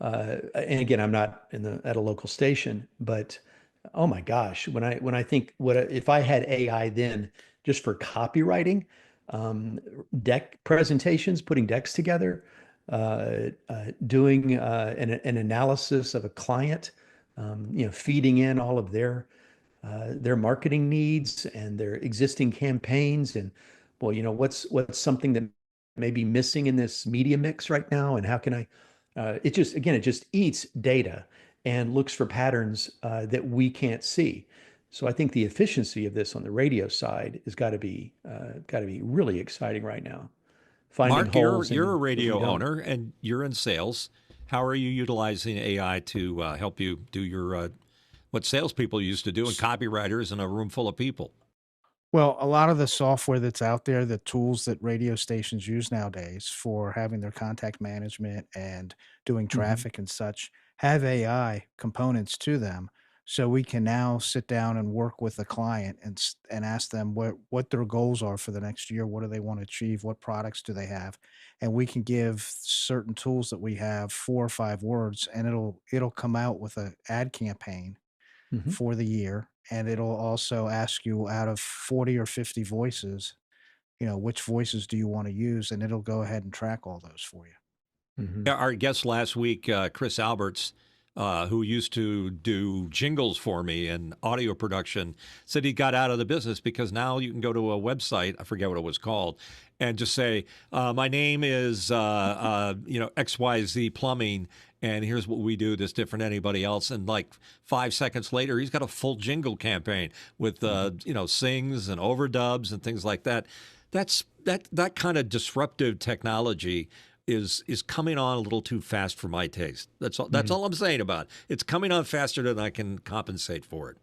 And again, I'm not at a local station, but oh my gosh, when I think if I had AI then just for copywriting, deck presentations, putting decks together, doing an analysis of a client, feeding in all of their marketing needs and their existing campaigns, and well, what's something that may be missing in this media mix right now, and how can I? It just eats data and looks for patterns that we can't see. So I think the efficiency of this on the radio side has got to be really exciting right now. Finding Mark, holes you're a if we radio don't. owner and you're in sales. How are you utilizing AI to help you do your what salespeople used to do and copywriters in a room full of people? Well, a lot of the software that's out there, the tools that radio stations use nowadays for having their contact management and doing Mhm. traffic and such, have AI components to them. So we can now sit down and work with the client and ask them what their goals are for the next year. What do they want to achieve? What products do they have? And we can give certain tools that we have 4 or 5 words, and it'll come out with a ad campaign Mhm. for the year, and it'll also ask you, out of 40 or 50 voices, which voices do you want to use, and it'll go ahead and track all those for you. Mhm. Yeah, our guest last week, Chris Alberts, who used to do jingles for me and audio production, said he got out of the business because now you can go to a website, I forget what it was called, and just say, my name is, XYZ Plumbing, and here's what we do that's different than anybody else. And like 5 seconds later, he's got a full jingle campaign with, sings and overdubs and things like that. That kind of disruptive technology is coming on a little too fast for my taste. That's all. That's Mhm. all I'm saying about it. It's coming on faster than I can compensate for it.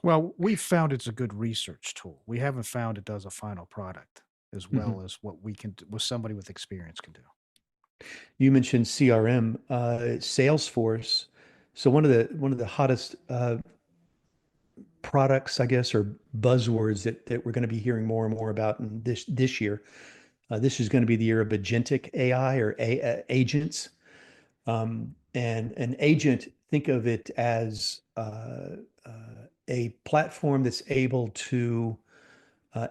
Well, we've found it's a good research tool. We haven't found it does a final product as Mhm. well as what somebody with experience can do. You mentioned CRM, Salesforce. So one of the hottest products, I guess, or buzzwords that we're going to be hearing more and more about in this year. This is going to be the year of agentic AI or agents. And an agent, think of it as a platform that's able to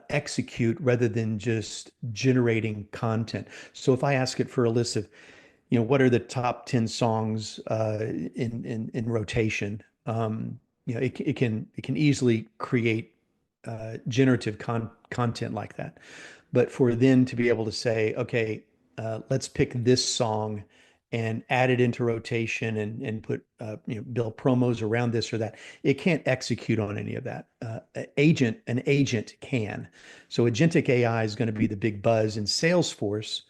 execute rather than just generating content. So if I ask it for a list of, what are the top 10 songs in rotation? It can easily create generative content like that. But for then to be able to say, okay, let's pick this song and add it into rotation and put build promos around this or that. It can't execute on any of that. An agent can. So agentic AI is going to be the big buzz in Salesforce,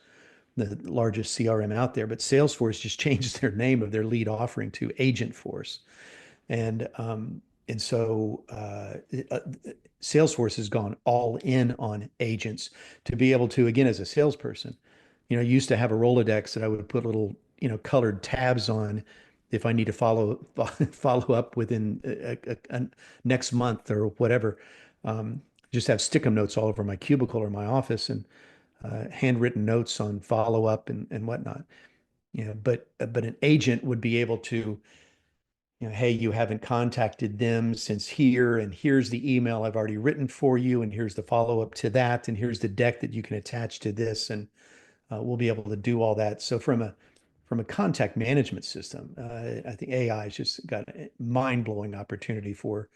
the largest CRM out there. But Salesforce just changed their name of their lead offering to Agentforce, and so Salesforce has gone all in on agents to be able to, again, as a salesperson, I used to have a Rolodex that I would put little, colored tabs on if I need to follow up within a next month or whatever. Just have stick 'em notes all over my cubicle or my office, and handwritten notes on follow up and whatnot. But an agent would be able to, hey, you haven't contacted them since here, and here's the email I've already written for you, and here's the follow up to that, and here's the deck that you can attach to this, and we'll be able to do all that. So from a contact management system, I think AI has just got a mind blowing opportunity for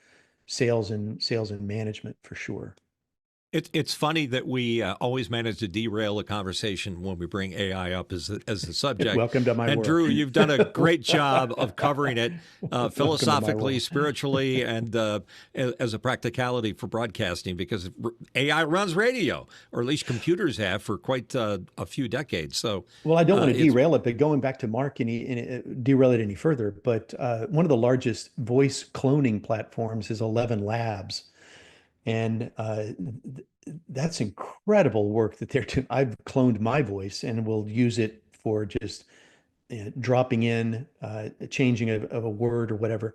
sales and management for sure. It's funny that we always manage to derail a conversation when we bring AI up as a subject. Welcome to my world. And Drew, you've done a great job of covering it philosophically, spiritually, and as a practicality for broadcasting, because AI runs radio, or at least computers have for quite a few decades. So, well, I don't want to derail it, but going back to Mark and derail it any further, but one of the largest voice cloning platforms is 11 Labs. And that's incredible work that they're doing. I've cloned my voice and will use it for just dropping in, changing of a word or whatever.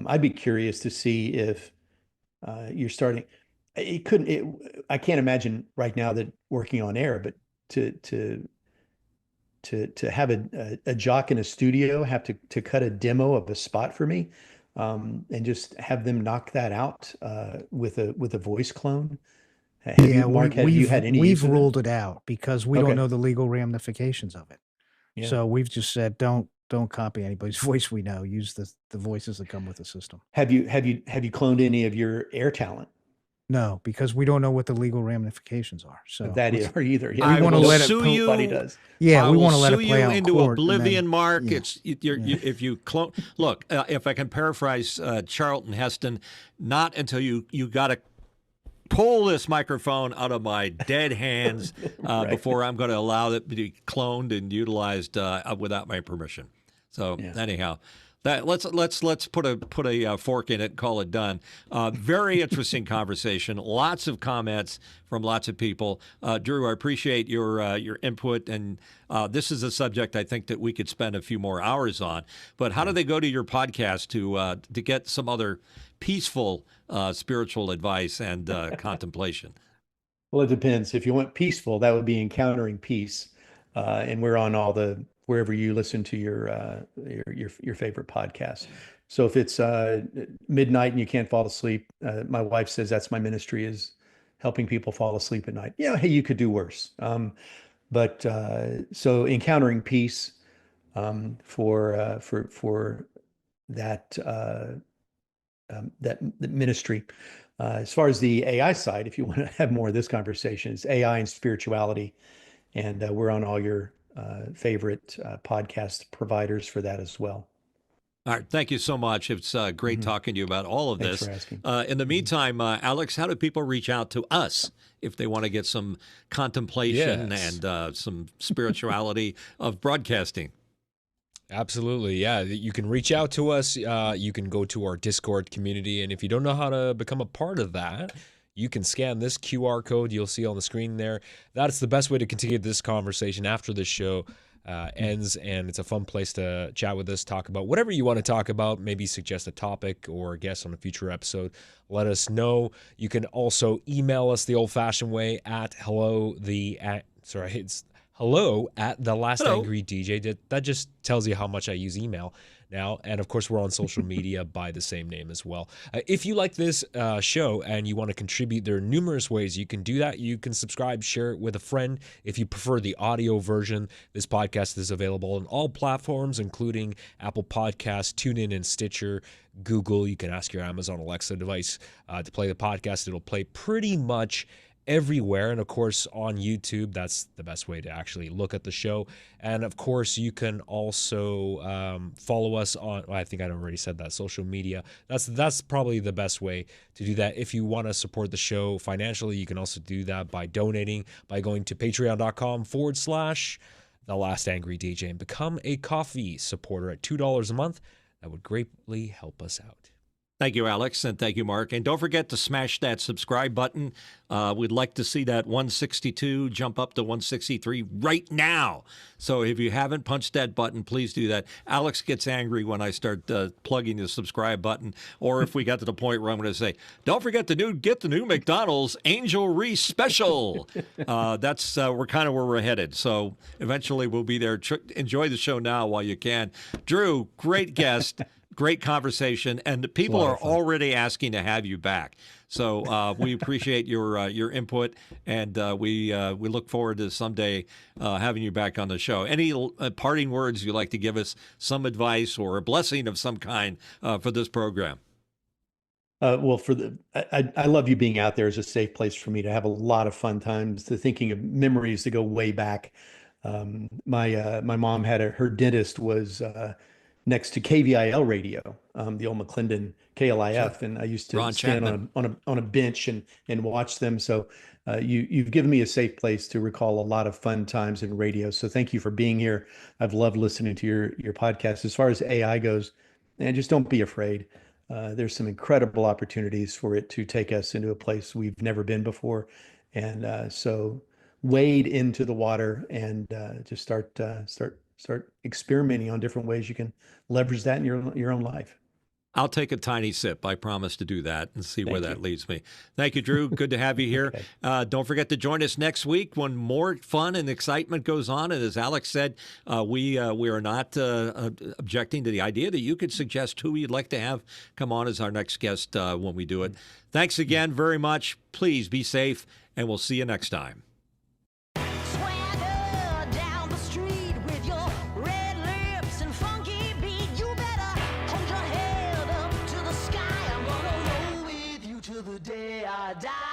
I'd be curious to see if you're starting. I can't imagine right now that working on air, but to have a jock in a studio have to cut a demo of a spot for me. And just have them knock that out with a voice clone. We've ruled it out because we don't know the legal ramifications of it. Yeah. So we've just said don't copy anybody's voice we know. Use the voices that come with the system. Have you cloned any of your air talent? No, because we don't know what the legal ramifications are. So that is either. Yeah, we want to let it. Nobody does. Yeah, we want to let it play out into oblivion, Mark. Yeah. If you clone. Look, if I can paraphrase Charlton Heston, not until you got to pull this microphone out of my dead hands right. before I'm going to allow it to be cloned and utilized without my permission. So anyhow. Let's put a fork in it and call it done. Very interesting conversation. Lots of comments from lots of people. Drew, I appreciate your input, and this is a subject I think that we could spend a few more hours on. But how do they go to your podcast to get some other peaceful spiritual advice and contemplation? Well, it depends. If you want peaceful, that would be Encountering Peace, and we're on all the wherever you listen to your favorite podcast. So if it's midnight and you can't fall asleep, my wife says that's my ministry, is helping people fall asleep at night. Yeah, hey, you could do worse. But so Encountering Peace for that ministry. As far as the AI side, if you want to have more of this conversation, it's AI and spirituality, and we're on all your favorite podcast providers for that as well. All right. Thank you so much. It's great talking to you about all of this. Thanks for asking. In the meantime, Alex, how do people reach out to us if they want to get some contemplation and some spirituality of broadcasting? Absolutely. Yeah. You can reach out to us. You can go to our Discord community. And if you don't know how to become a part of that, you can scan this QR code you'll see on the screen there. That's the best way to continue this conversation after this show ends, and it's a fun place to chat with us, talk about whatever you want to talk about, maybe suggest a topic or a guest on a future episode. Let us know. You can also email us the old-fashioned way at hello@thelastangry.dj. That just tells you how much I use email now. And of course, we're on social media by the same name as well. If you like this show and you want to contribute, there are numerous ways you can do that. You can subscribe, share it with a friend. If you prefer the audio version, this podcast is available on all platforms, including Apple Podcasts, TuneIn, and Stitcher. Google, you can ask your Amazon Alexa device to play the podcast. It'll play pretty much everywhere. And of course, on YouTube, that's the best way to actually look at the show. And of course, you can also follow us on, I think I already said that, social media. That's probably the best way to do that. If you want to support the show financially, you can also do that by donating, by going to patreon.com/TheLastAngryDJ and become a coffee supporter at $2 a month. That would greatly help us out. Thank you, Alex, and thank you, Mark. And don't forget to smash that subscribe button. We'd like to see that 162 jump up to 163 right now. So if you haven't punched that button, please do that. Alex gets angry when I start plugging the subscribe button, or if we get to the point where I'm going to say, don't forget to get the new McDonald's Angel Reese special. That's we're kind of where we're headed. So eventually we'll be there. Enjoy the show now while you can. Drew, great guest. Great conversation, and people are already asking to have you back. So we appreciate your input, and we look forward to someday having you back on the show. Any parting words you'd like to give us, some advice or a blessing of some kind for this program? Well, I love you being out there as a safe place for me to have a lot of fun times, to thinking of memories that go way back. My mom had her dentist was next to KVIL radio, the old McClendon Sure. KLIF, and I used to Ron stand Chapman. on a bench and watch them. So you've given me a safe place to recall a lot of fun times in radio. So thank you for being here. I've loved listening to your podcast. As far as AI goes, and just don't be afraid. There's some incredible opportunities for it to take us into a place we've never been before, and so wade into the water and just start experimenting on different ways you can leverage that in your own life. I'll take a tiny sip. I promise to do that and see where Thank that you. leads me. Thank you, Drew. Good to have you here. Okay. Don't forget to join us next week when more fun and excitement goes on. And as Alex said, we are not objecting to the idea that you could suggest who you'd like to have come on as our next guest when we do it. Thanks again very much. Please be safe, and we'll see you next time. Swagger down the street with your red lips and funky beat. You better hold your head up to the sky. I'm gonna roll with you till the day I die.